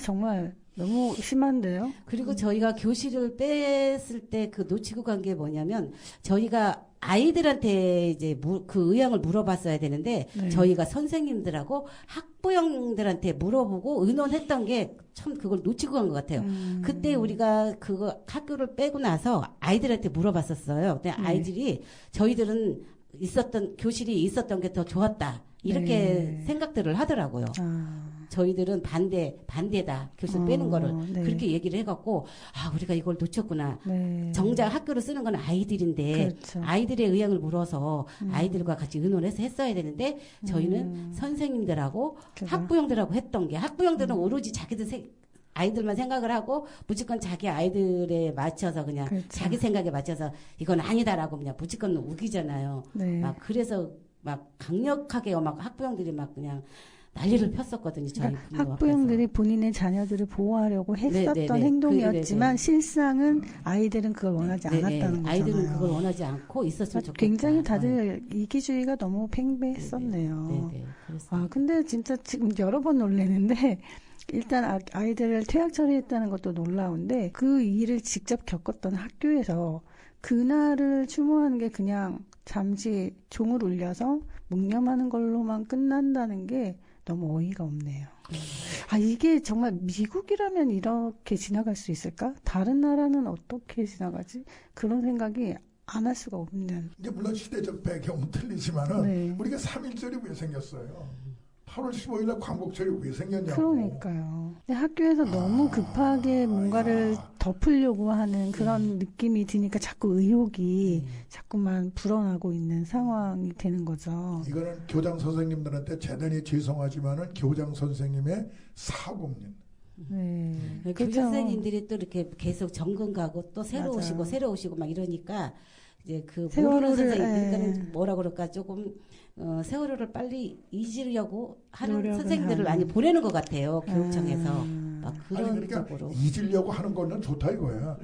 S3: 정말 너무 심한데요.
S4: 그리고 저희가 교실을 뺐을 때 그 놓치고 간 게 뭐냐면 저희가 아이들한테 이제 그 의향을 물어봤어야 되는데
S3: 네.
S4: 저희가 선생님들하고 학부형들한테 물어보고 의논했던 게 참 그걸 놓치고 간 것 같아요. 그때 우리가 그거 학교를 빼고 나서 아이들한테 물어봤었어요. 근데
S3: 네.
S4: 아이들이 저희들은 교실이 있었던 게 더 좋았다. 이렇게
S3: 네.
S4: 생각들을 하더라고요. 저희들은 반대다. 교실 빼는 거를.
S3: 네.
S4: 그렇게 얘기를 해갖고, 우리가 이걸 놓쳤구나.
S3: 네.
S4: 정작 학교를 쓰는 건 아이들인데,
S3: 그렇죠.
S4: 아이들의 의향을 물어서 아이들과 같이 의논해서 했어야 되는데, 저희는 선생님들하고
S3: 그죠.
S4: 학부형들하고 했던 게, 학부형들은 오로지 아이들만 생각을 하고, 무조건 자기 아이들에 맞춰서 그냥,
S3: 그렇죠.
S4: 자기 생각에 맞춰서 이건 아니다라고 그냥 무조건 우기잖아요.
S3: 네.
S4: 막 그래서 막 강력하게 막 학부형들이 막 그냥 난리를 폈었거든요. 저희
S3: 그러니까
S4: 부모
S3: 학부형들이
S4: 앞에서.
S3: 본인의 자녀들을 보호하려고 했었던
S4: 네, 네, 네.
S3: 행동이었지만
S4: 네네.
S3: 실상은 아이들은 그걸 원하지
S4: 네네.
S3: 않았다는 거잖아요.
S4: 아이들은 그걸 원하지 않고 있었으면 좋겠다.
S3: 굉장히 다들 이기주의가 너무 팽배했었네요.
S4: 네네. 그래서
S3: 근데 진짜 지금 여러 번 놀래는데 일단 아이들을 퇴학 처리했다는 것도 놀라운데 그 일을 직접 겪었던 학교에서 그날을 추모하는 게 그냥 잠시 종을 울려서 묵념하는 걸로만 끝난다는 게 너무 어이가 없네요. 이게 정말 미국이라면 이렇게 지나갈 수 있을까? 다른 나라는 어떻게 지나가지? 그런 생각이 안 할 수가 없는.
S2: 이제 물론 시대적 배경은 틀리지만은
S3: 네.
S2: 우리가 3.1절이 왜 생겼어요? 8월 15일 날 광복절이 왜 생겼냐고.
S3: 그러니까요. 근데 학교에서 너무 급하게 뭔가를 덮으려고 하는 그런 느낌이 드니까 자꾸 의혹이 자꾸만 불어나고 있는 상황이 되는 거죠.
S2: 이거는 교장 선생님들한테 대단히 죄송하지만은 교장 선생님의 사고입니다.
S3: 네.
S4: 교장 선생님들이 또 이렇게 계속 정근 가고 또 새로
S3: 맞아요.
S4: 오시고 새로 오시고 막 이러니까 이제 그
S3: 세월호를,
S4: 모르는 선생님,
S3: 예.
S4: 그러니까 뭐라 그럴까 조금 세월호를 빨리 잊으려고 하는
S3: 노력을
S4: 선생님들을
S3: 하는.
S4: 많이 보내는 것 같아요. 교육청에서. 막
S2: 아니
S4: 그런
S2: 그러니까
S4: 쪽으로.
S2: 잊으려고 하는 거는 좋다 이거야.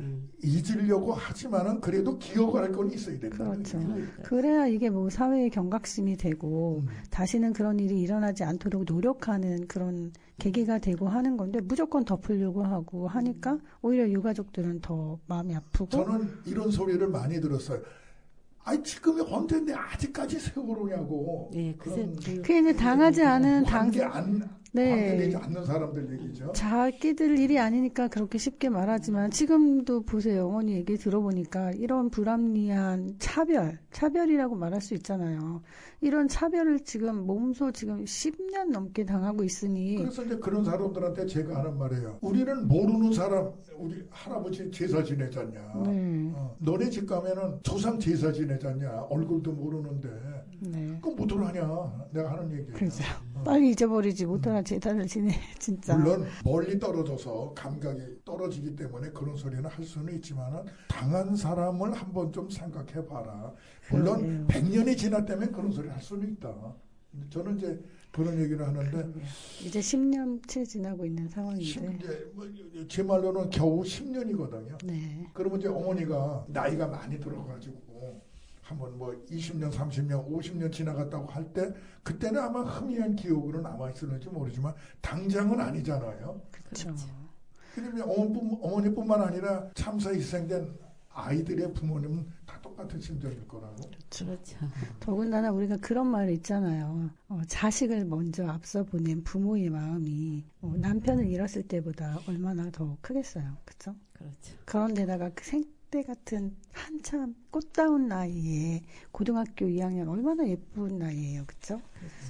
S2: 잊으려고 하지만은 그래도 기억을 할 건 있어야 된다.
S3: 그렇죠.
S4: 그러니까.
S3: 그래야 이게 뭐 사회의 경각심이 되고 다시는 그런 일이 일어나지 않도록 노력하는 그런 계기가 되고 하는 건데 무조건 덮으려고 하고 하니까 오히려 유가족들은 더 마음이 아프고
S2: 저는 이런 소리를 많이 들었어요. 아이 지금이 언제인데 아직까지 세월호냐고.
S4: 네,
S2: 그런
S3: 그게 이제 당하지 않은
S2: 관계되지 않는 사람들 얘기죠.
S3: 자기들 일이 아니니까 그렇게 쉽게 말하지만 지금도 보세요. 어머니 얘기 들어보니까 이런 불합리한 차별이라고 말할 수 있잖아요. 이런 차별을 지금 몸소 지금 10년 넘게 당하고 있으니
S2: 그래서 이제 그런 사람들한테 제가 하는 말이에요. 우리는 모르는 사람, 우리 할아버지 제사 지내잖냐.
S3: 네.
S2: 너네 집 가면은 조상 제사 지내잖냐. 얼굴도 모르는데.
S3: 네.
S2: 그럼 못들 하냐. 내가 하는 얘기예요.
S3: 그렇죠. 빨리 잊어버리지 못하나 제단을 지내 진짜.
S2: 물론 멀리 떨어져서 감각이 떨어지기 때문에 그런 소리는 할 수는 있지만은 당한 사람을 한번 좀 생각해 봐라. 물론
S3: 그러게요.
S2: 100년이 지났다면 그런 소리 할 수는 있다. 저는 이제 그런 얘기를 하는데
S3: 이제 10년째 지나고 있는 상황인데.
S2: 제 말로는 겨우 10년이거든요.
S3: 네.
S2: 그러면 이제 어머니가 나이가 많이 들어가지고 한번 뭐 20년, 30년, 50년 지나갔다고 할 때 그때는 아마 희미한 기억으로 남아있을지 모르지만 당장은 아니잖아요.
S3: 그렇죠.
S2: 그러면 어머니뿐만 아니라 참사에 희생된 아이들의 부모님은 다 똑같은 심정일 거라고.
S4: 그렇죠.
S3: 더군다나 우리가 그런 말 있잖아요. 자식을 먼저 앞서 보낸 부모의 마음이 남편을 잃었을 때보다 얼마나 더 크겠어요. 그렇죠?
S4: 그렇죠.
S3: 그런데다가 그 생때 같은 한참 꽃다운 나이에 고등학교 2학년 얼마나 예쁜 나이예요. 그렇죠?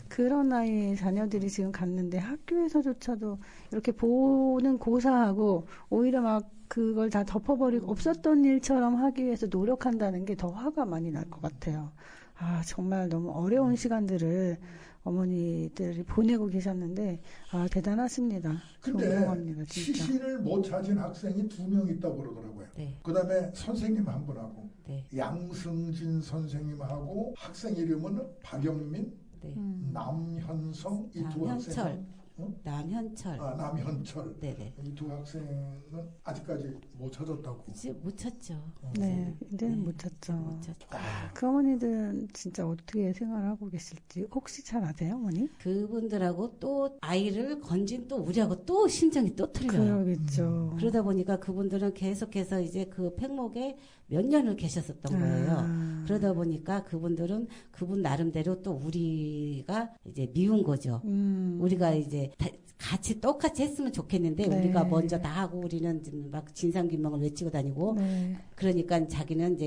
S3: 그런 나이에 자녀들이 지금 갔는데 학교에서조차도 이렇게 보는 고사하고 오히려 막 그걸 다 덮어버리고 없었던 일처럼 하기 위해서 노력한다는 게 더 화가 많이 날 것 같아요. 아, 정말 너무 어려운 시간들을 어머니들이 보내고 계셨는데 대단하십니다.
S2: 근데
S3: 존경합니다. 진짜.
S2: 시신을 못 찾은 학생이 2명 있다고 그러더라고요.
S4: 네.
S2: 그 다음에 선생님 한 분하고
S4: 네.
S2: 양승진 선생님하고 학생 이름은 박영민,
S4: 네.
S2: 남현성 이 두
S4: 남현철.
S2: 학생은
S4: 남현철.
S2: 남현철
S4: 네네.
S2: 이 두 학생은 아직까지 못 찾았다고.
S4: 이제 못 찾죠.
S3: 네, 이제는
S4: 네.
S3: 못 찾죠.
S4: 못 찾죠.
S3: 그 어머니들은 진짜 어떻게 생활하고 계실지 혹시 잘 아세요, 어머니?
S4: 그분들하고 또 아이를 건진 또 우리하고 또 심정이 또 틀려요.
S3: 그러겠죠.
S4: 그러다 보니까 그분들은 계속해서 이제 그 팽목에 몇 년을 계셨었던 거예요. 그러다 보니까 그분들은 그분 나름대로 또 우리가 이제 미운 거죠. 우리가 이제 같이 똑같이 했으면 좋겠는데
S3: 네.
S4: 우리가 먼저 다 하고 우리는 막 진상규명을 외치고 다니고
S3: 네.
S4: 그러니까 자기는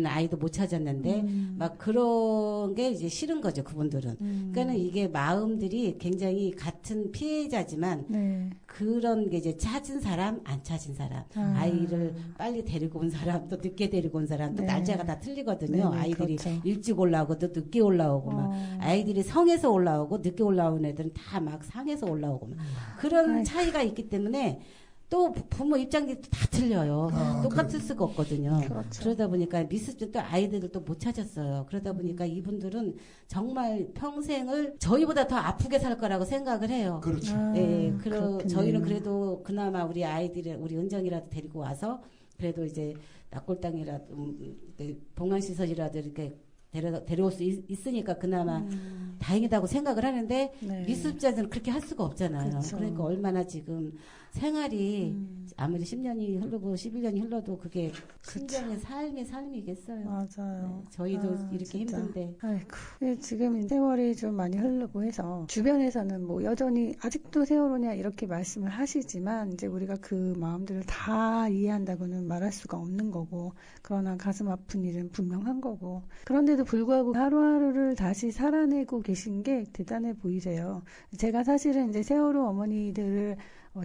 S4: 아이도 못 찾았는데 막 그런 게 이제 싫은 거죠 그분들은. 그러니까는 이게 마음들이 굉장히 같은 피해자지만
S3: 네.
S4: 그런 게 이제 찾은 사람 안 찾은 사람 아이를 빨리 데리고 온 사람 또 늦게 데리고 온 사람 또
S3: 네.
S4: 날짜가 다 틀리거든요.
S3: 네,
S4: 아이들이
S3: 그렇죠.
S4: 일찍 올라오고 또 늦게 올라오고 막 아이들이 성에서 올라오고 늦게 올라온 애들은 다 막 상에서 올라오고 막 그런
S3: 아이고.
S4: 차이가 있기 때문에 또 부모 입장이 다 틀려요. 똑같을 수가 없거든요.
S3: 그렇죠.
S4: 그러다 보니까 미스준 또 아이들을 또 못 찾았어요. 그러다 보니까 이분들은 정말 평생을 저희보다 더 아프게 살 거라고 생각을 해요.
S2: 그렇죠.
S4: 예,
S3: 그렇겠네요.
S4: 저희는 그래도 그나마 우리 아이들을 우리 은정이라도 데리고 와서 그래도 이제 낙골당이라도 봉안시설이라도 이렇게 데려올 수 있으니까 그나마 다행이다고 생각을 하는데
S3: 네.
S4: 미술자들은 그렇게 할 수가 없잖아요.
S3: 그렇죠.
S4: 그러니까 얼마나 지금 생활이 아무리 10년이 흐르고 11년이 흘러도 그게 심정의 삶이겠어요.
S3: 맞아요.
S4: 네, 저희도 이렇게
S3: 진짜.
S4: 힘든데.
S3: 아이고. 지금 세월이 좀 많이 흐르고 해서 주변에서는 뭐 여전히 아직도 세월호냐 이렇게 말씀을 하시지만 이제 우리가 그 마음들을 다 이해한다고는 말할 수가 없는 거고 그러나 가슴 아픈 일은 분명한 거고 그런데도 불구하고 하루하루를 다시 살아내고 계신 게 대단해 보이세요. 제가 사실은 이제 세월호 어머니들을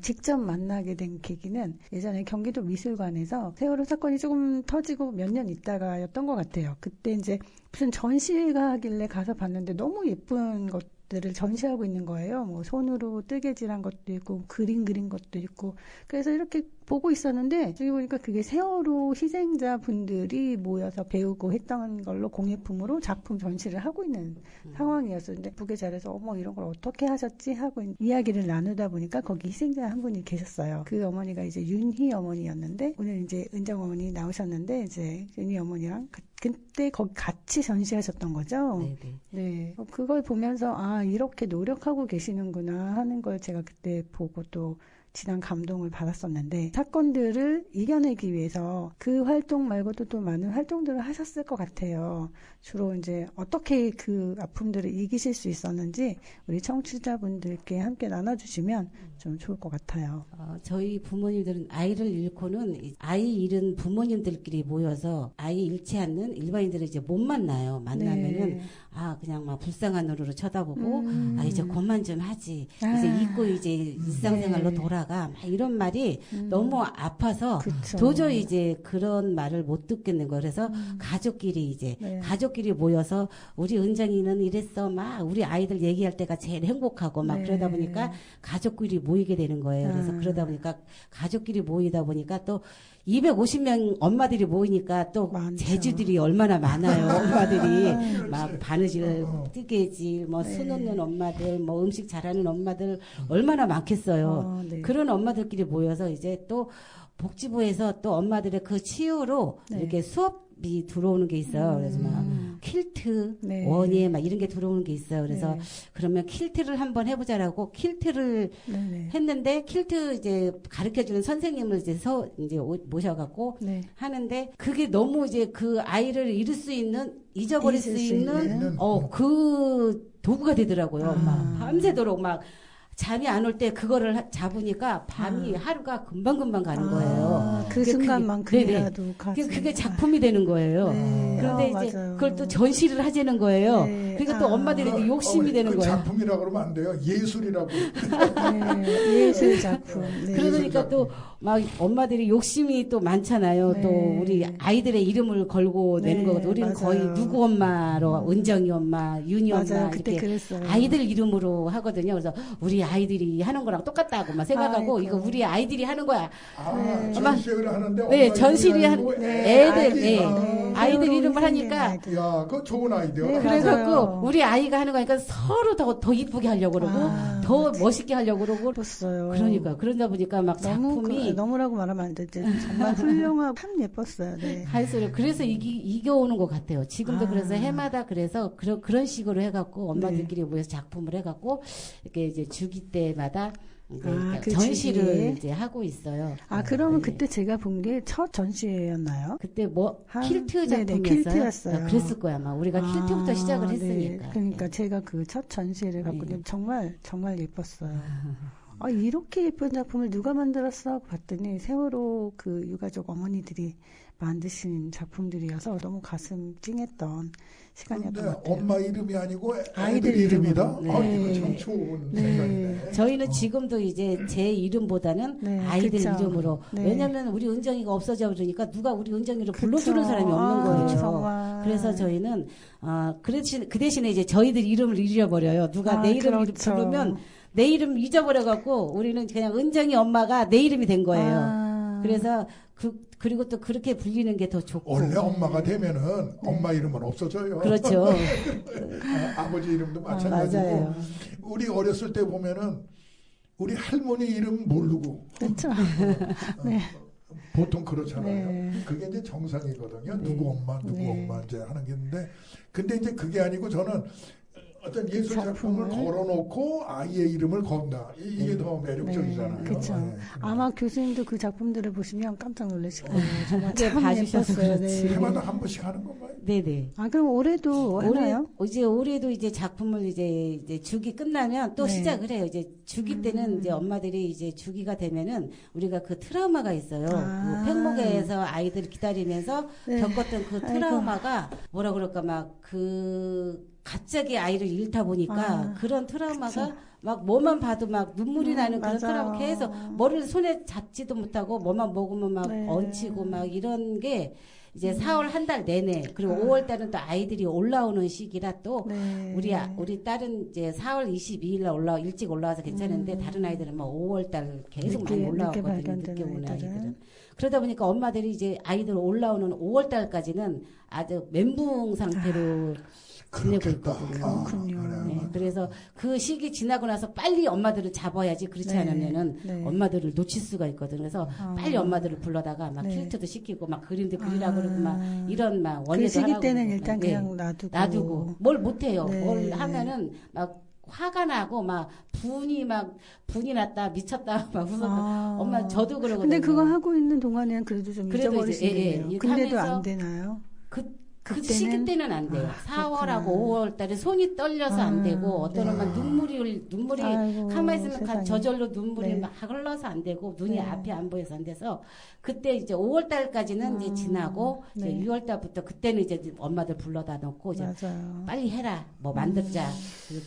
S3: 직접 만나게 된 계기는 예전에 경기도 미술관에서 세월호 사건이 조금 터지고 몇 년 있다가였던 것 같아요. 그때 이제 무슨 전시회가 하길래 가서 봤는데 너무 예쁜 것들을 전시하고 있는 거예요. 뭐 손으로 뜨개질한 것도 있고 그림 그린 것도 있고 그래서 이렇게 보고 있었는데 저기 보니까 그게 세월호 희생자분들이 모여서 배우고 했던 걸로 공예품으로 작품 전시를 하고 있는 상황이었었는데 부계자리에서 어머 이런 걸 어떻게 하셨지 하고 이야기를 나누다 보니까 거기 희생자 한 분이 계셨어요. 그 어머니가 이제 윤희 어머니였는데 오늘 이제 은정 어머니 나오셨는데 이제 윤희 어머니랑 그때 거기 같이 전시하셨던 거죠.
S4: 네네.
S3: 네. 그걸 보면서 아 이렇게 노력하고 계시는구나 하는 걸 제가 그때 보고 또 진한 감동을 받았었는데 사건들을 이겨내기 위해서 그 활동 말고도 또 많은 활동들을 하셨을 것 같아요. 주로 이제 어떻게 그 아픔들을 이기실 수 있었는지 우리 청취자분들께 함께 나눠주시면 좀 좋을 것 같아요.
S4: 저희 부모님들은 아이를 잃고는 아이 잃은 부모님들끼리 모여서 아이 잃지 않는 일반인들을 이제 못 만나요. 만나면은
S3: 네.
S4: 그냥 막 불쌍한 눈으로 쳐다보고 이제 그만 좀 하지.
S3: 아.
S4: 이제 잊고 이제 일상생활로
S3: 네.
S4: 돌아가. 막 이런 말이 너무 아파서
S3: 그쵸.
S4: 도저히 이제 그런 말을 못 듣겠는 거예요. 그래서 가족끼리 이제
S3: 네.
S4: 가족끼리 모여서 우리 은정이는 이랬어. 막 우리 아이들 얘기할 때가 제일 행복하고 막
S3: 네.
S4: 그러다 보니까 가족끼리 모이게 되는 거예요. 그래서 그러다 보니까 가족끼리 모이다 보니까 또 250명 엄마들이 모이니까 또
S3: 많죠.
S4: 재주들이 얼마나 많아요. 엄마들이 막 바느질, 뜨개질, 뭐
S3: 네.
S4: 수놓는 엄마들, 뭐 음식 잘하는 엄마들 얼마나 많겠어요.
S3: 네.
S4: 그런 엄마들끼리 모여서 이제 또 복지부에서 또 엄마들의 그 치유로
S3: 네.
S4: 이렇게 수업이 들어오는 게 있어요. 그래서 막 퀼트,
S3: 네.
S4: 원예 막 이런 게 들어오는 게 있어요. 그래서
S3: 네.
S4: 그러면 퀼트를 한번 해보자라고 퀼트를
S3: 네네.
S4: 했는데 퀼트 이제 가르쳐주는 선생님을 이제 모셔갖고
S3: 네.
S4: 하는데 그게 너무 이제 그 아이를 잃을 수 있는 잊어버릴
S3: 잊을
S4: 수
S3: 수
S4: 있는
S3: 있는.
S4: 그 도구가 되더라고요.
S3: 아.
S4: 막 밤새도록 막 잠이 안 올 때 그거를 잡으니까 밤이 하루가 금방금방 가는 거예요.
S3: 그 순간만큼이라도 가슴이
S4: 그게 작품이 되는 거예요.
S3: 네.
S4: 그런데 이제
S3: 맞아요.
S4: 그걸 또 전시를 하자는 거예요.
S3: 네.
S4: 그러니까 또 엄마들이 그 욕심이 되는
S2: 그
S4: 거예요.
S2: 작품이라고 그러면 안 돼요. 예술이라고.
S3: 네. 예술 작품. 네.
S4: 그러니까 또 막 엄마들이 욕심이 또 많잖아요.
S3: 네.
S4: 또 우리 아이들의 이름을 걸고
S3: 네,
S4: 내는 거거든요. 우리는
S3: 맞아요.
S4: 거의 누구 엄마로 은정이 엄마, 윤이
S3: 맞아요.
S4: 엄마
S3: 그때
S4: 이렇게
S3: 그랬어요.
S4: 아이들 이름으로 하거든요. 그래서 우리 아이들이 하는 거랑 똑같다고 막 생각하고
S3: 아이고.
S4: 이거 우리 아이들이 하는 거야.
S2: 전시회를 하는데
S4: 네,
S2: 엄마
S4: 전시를
S2: 이름이
S4: 한
S2: 아니고
S4: 애들, 예.
S3: 네.
S4: 아이들
S3: 세월호
S4: 이름을
S3: 희생된
S4: 하니까
S3: 아이들.
S2: 야, 그거 좋은 아이디어.
S3: 네,
S4: 그래갖고
S3: 맞아요.
S4: 우리 아이가 하는 거니까 서로 더 이쁘게 하려고 그러고 더 멋있게 하려고 그러고
S3: 예뻤어요.
S4: 그러니까 그러다 보니까 막
S3: 너무
S4: 작품이
S3: 너무라고 말하면 안 되지. 정말 훌륭하고 참 예뻤어요. 네.
S4: 할수록 그래서 이겨오는 것 같아요. 지금도
S3: 아.
S4: 그래서 해마다 그래서 그런 식으로 해갖고 엄마들끼리 모여서 작품을 해갖고 이렇게 이제 주기 때마다 이제
S3: 그
S4: 전시를
S3: 주기에?
S4: 이제 하고 있어요.
S3: 그러면
S4: 네.
S3: 그때 제가 본 게 첫 전시회였나요?
S4: 그때 뭐 퀼트
S3: 네네,
S4: 작품이었어요.
S3: 퀼트였어요.
S4: 그랬을 거야 아마 우리가 퀼트부터 시작을
S3: 네.
S4: 했으니까.
S3: 그러니까 제가 그 첫 전시회를 갔거든요.
S4: 네.
S3: 정말 예뻤어요. 이렇게 예쁜 작품을 누가 만들었어? 하고 봤더니 세월호 그 유가족 어머니들이 만드신 작품들이어서 너무 가슴 찡했던 시간이었던
S2: 근데
S3: 것 같아요.
S2: 엄마 이름이 아니고
S3: 아이들
S2: 애들 이름이다?
S3: 이름으로.
S2: 이거 참
S3: 네.
S2: 좋은
S3: 네.
S2: 생각이네.
S4: 저희는 지금도 이제 제 이름보다는
S3: 네,
S4: 아이들
S3: 그쵸.
S4: 이름으로
S3: 네.
S4: 왜냐하면 우리 은정이가 없어져 버리니까 누가 우리 은정이를 불러주는
S3: 그쵸.
S4: 사람이 없는 거예요.
S3: 정말.
S4: 그래서 저희는 그 대신에 이제 저희들 이름을 잃어버려요. 누가 내 이름을
S3: 그렇죠.
S4: 부르면 내 이름 잊어버려갖고 우리는 그냥 은정이 엄마가 내 이름이 된 거예요. 그래서 그리고 또 그렇게 불리는 게 더 좋고.
S2: 원래 엄마가 되면은 엄마 이름은 없어져요.
S4: 그렇죠.
S2: 아버지 이름도 마찬가지고.
S4: 맞아요.
S2: 우리 어렸을 때 보면은 우리 할머니 이름 모르고.
S3: 그렇죠. 네.
S2: 보통 그렇잖아요.
S3: 네.
S2: 그게 이제 정상이거든요. 누구 엄마 이제 하는 게 있는데, 근데 이제 그게 아니고 저는 어떤 예술 작품을 걸어놓고 아이의 이름을 건다. 이게 더 매력적이잖아요.
S3: 그렇죠.
S2: 네.
S3: 아마 교수님도 그 작품들을 보시면 깜짝 놀라실 거예요. 정말
S4: 네,
S3: 참
S4: 봐주셔서
S3: 예뻤어요.
S4: 그렇지.
S3: 네.
S2: 해마다 한 번씩 하는 건가요?
S4: 네네.
S3: 그럼 올해도 하나요?
S4: 올해도 이제 작품을 이제 주기 끝나면 또
S3: 네.
S4: 시작을 해요. 이제 주기 때는 이제 엄마들이 이제 주기가 되면은 우리가 그 트라우마가 있어요. 그 팽목에서 아이들 기다리면서
S3: 네.
S4: 겪었던 그 트라우마가 뭐라 그럴까 막 갑자기 아이를 잃다 보니까 그런 트라우마가
S3: 그쵸.
S4: 막 뭐만 봐도 막 눈물이 나는 그런
S3: 맞아요.
S4: 트라우마 계속 머리를 손에 잡지도 못하고 뭐만 먹으면 막
S3: 네.
S4: 얹히고 막 이런 게 이제 4월 한 달 내내 그리고 5월 달은 또 아이들이 올라오는 시기라 또
S3: 네.
S4: 우리 딸은 이제 4월 22일 날 일찍 올라와서 괜찮은데 다른 아이들은 뭐 5월 달 계속 많이 올라오거든요. 늦게 오는 아이들은. 그러다 보니까 엄마들이 이제 아이들 올라오는 5월 달까지는 아주 멘붕 상태로 지내고
S2: 그렇겠다.
S4: 있거든요.
S3: 그렇군요.
S4: 네, 그래서 그 시기 지나고 나서 빨리 엄마들을 잡아야지 그렇지
S3: 네,
S4: 않으면은
S3: 네.
S4: 엄마들을 놓칠 수가 있거든요. 그래서 빨리 엄마들을 불러다가 막
S3: 네.
S4: 킬트도 시키고 막 그림도 그리라 그러고 막 이런 막
S3: 그
S4: 원예도
S3: 시기
S4: 하라고
S3: 때는
S4: 그러고
S3: 일단
S4: 막,
S3: 그냥
S4: 네,
S3: 놔두고.
S4: 놔두고 뭘 못해요.
S3: 네.
S4: 뭘 하면은 막 화가 나고 막 분이 났다 미쳤다 막 웃어서 엄마 저도 그러거든요.
S3: 근데 그거 하고 있는 동안에는 그래도 좀
S4: 그래도
S3: 잊어버릴
S4: 이제,
S3: 수 있네요.
S4: 예,
S3: 근데도
S4: 하면서
S3: 안 되나요?
S4: 그
S3: 그때는?
S4: 시기 때는 안 돼요. 4월하고 5월 달에 손이 떨려서 안 되고 어떤
S3: 네.
S4: 엄마 눈물이
S3: 아이고,
S4: 가만히 있으면
S3: 세상에.
S4: 저절로 눈물이
S3: 네.
S4: 막 흘러서 안 되고 눈이
S3: 네.
S4: 앞이 안 보여서 안 돼서 그때 이제 5월 달까지는 이제 지나고 이제
S3: 네.
S4: 6월 달부터 그때는 이제 엄마들 불러다 놓고 이제
S3: 맞아요.
S4: 빨리 해라 뭐 만들자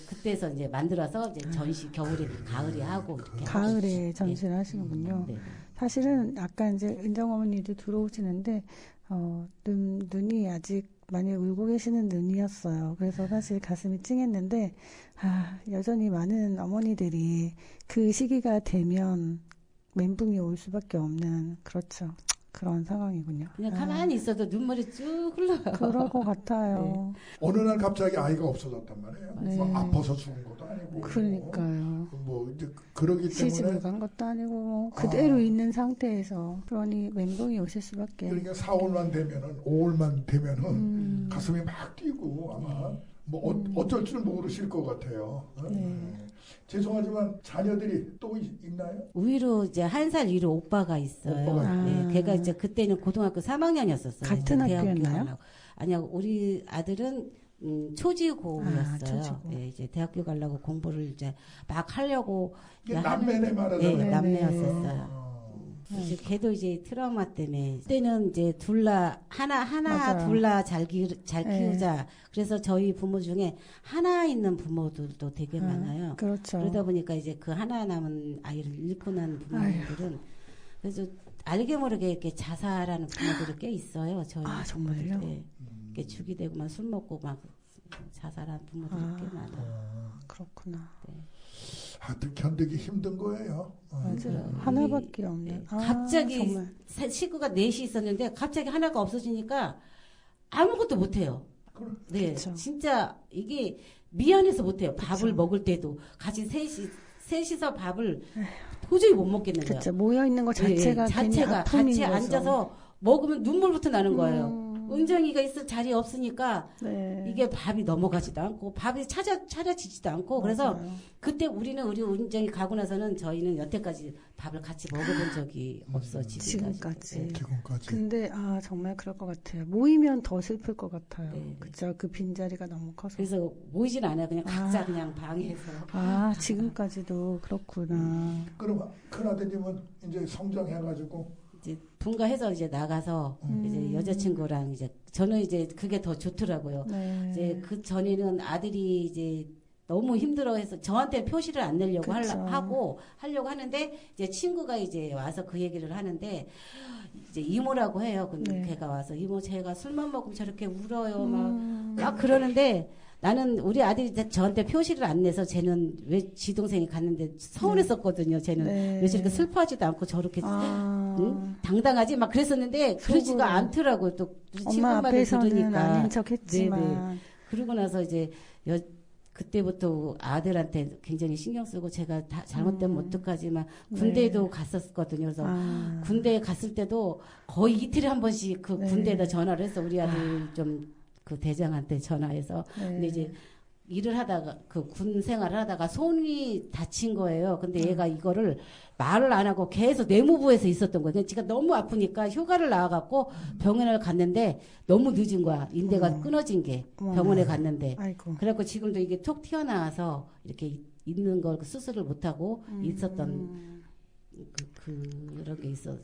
S4: 그때서 이제 만들어서 이제 전시 겨울에 가을에 하고 이렇게
S3: 가을에
S4: 하고.
S3: 전시를 하시는군요.
S4: 네.
S3: 사실은 아까 이제 은정 어머니도 들어오시는데 눈이 아직 많이 울고 계시는 눈이었어요. 그래서 사실 가슴이 찡했는데 여전히 많은 어머니들이 그 시기가 되면 멘붕이 올 수밖에 없는 그런 상황이군요.
S4: 그냥 가만히 있어도 눈물이 쭉 흘러요.
S3: 그럴 것 같아요.
S2: 어느 날 갑자기 아이가 없어졌단 말이에요.
S3: 네.
S2: 뭐 아파서 죽은 것도 아니고.
S3: 그러니까요.
S2: 뭐 이제 그러기
S3: 시집을
S2: 때문에
S3: 간 것도 아니고 뭐 그대로 있는 상태에서 그러니 멘붕이 오실 수밖에.
S2: 그러니까 4월만 되면은 5월만 되면은 가슴이 막 뛰고 아마 뭐 어쩔 줄 모르실 것 같아요. 네. 죄송하지만 자녀들이 또 있나요?
S4: 위로 이제 1살 위로 오빠가 있어요.
S2: 오빠가
S4: 네, 걔가 이제 그때는 고등학교 3학년이었었어요.
S3: 같은 학교였나요?
S4: 아니요, 우리 아들은 초지고였어요.
S3: 초지고.
S4: 네, 이제 대학교 가려고 공부를 이제 막 하려고
S2: 이게 남매네 말하자면.
S4: 네,
S3: 네,
S4: 남매였었어요. 이제 걔도 이제 트라우마 때문에 그때는 이제 하나
S3: 맞아요.
S4: 둘라 잘 키우자. 그래서 저희 부모 중에 하나 있는 부모들도 되게 많아요.
S3: 그렇죠.
S4: 그러다 보니까 이제 그 하나 남은 아이를 잃고 난 부모님들은 그래서 알게 모르게 이렇게 자살하는 부모들이 꽤 있어요. 저희
S3: 정말요?
S4: 네. 이렇게 죽이 되고 막 술 먹고 막 자살한 부모들이 꽤 많아요.
S3: 그렇구나.
S2: 하여튼 견디기 힘든 거예요.
S3: 맞아요. 하나밖에 없는.
S4: 갑자기
S3: 정말.
S4: 식구가 넷이 있었는데 갑자기 하나가 없어지니까 아무것도 못해요. 네,
S3: 그쵸.
S4: 진짜 이게 미안해서 못해요. 밥을 먹을 때도 같이 셋이서 밥을 도저히 못 먹겠는 거예요.
S3: 그렇죠. 모여 있는 것 자체가 괜히 아픔인
S4: 같이
S3: 거죠.
S4: 앉아서 먹으면 눈물부터 나는 거예요. 은정이가 있을 자리 없으니까
S3: 네.
S4: 이게 밥이 넘어가지도 않고 밥이 찾아지지도 않고 그래서
S3: 맞아요.
S4: 그때 우리 은정이 가고 나서는 저희는 여태까지 밥을 같이 먹어본 적이 없어 지금까지. 네.
S2: 지금까지.
S3: 근데 정말 그럴 것 같아요. 모이면 더 슬플 것 같아요.
S4: 네.
S3: 그죠? 그 빈자리가 너무 커서.
S4: 그래서 모이진 않아요. 그냥 각자 그냥 방에서.
S3: 지금까지도 그렇구나.
S2: 그럼 큰아드님은 이제 성장해가지고
S4: 이제 분가해서 이제 나가서 이제 여자친구랑 이제 저는 이제 그게 더 좋더라고요.
S3: 네.
S4: 이제 그 전에는 아들이 이제 너무 힘들어해서 저한테 표시를 안 내려고
S3: 그쵸.
S4: 하려고 하는데 이제 친구가 이제 와서 그 얘기를 하는데 이제 이모라고 해요. 근데
S3: 네.
S4: 걔가 와서 이모 제가 술만 먹으면 저렇게 울어요. 막 그러는데 나는 우리 아들이 저한테 표시를 안 내서 쟤는 왜 지동생이 갔는데 서운했었거든요. 쟤는
S3: 네.
S4: 왜 저렇게 슬퍼하지도 않고 저렇게 응? 당당하지 막 그랬었는데 그러지가 않더라고요. 또 우리
S3: 엄마
S4: 친구말을
S3: 앞에서는
S4: 들으니까.
S3: 아닌 척했지만
S4: 네네. 그러고 나서 이제 그때부터 아들한테 굉장히 신경 쓰고 제가 다 잘못되면 어떡하지만 군대에도 갔었거든요. 그래서 군대에 갔을 때도 거의 이틀에 한 번씩 그 군대에다 전화를 해서 우리 아들 좀 그 대장한테 전화해서 근데 이제 일을 하다가 그 군 생활을 하다가 손이 다친 거예요. 근데 얘가 이거를 말을 안 하고 계속 내무부에서 있었던 거예요. 지가 너무 아프니까 휴가를 나와갖고 병원을 갔는데 너무 늦은 거야. 인대가 끊어진 게 병원에 갔는데.
S3: 아이고.
S4: 그래갖고 지금도 이게 톡 튀어나와서 이렇게 있는 걸 수술을 못하고 있었던 그런 게 있어.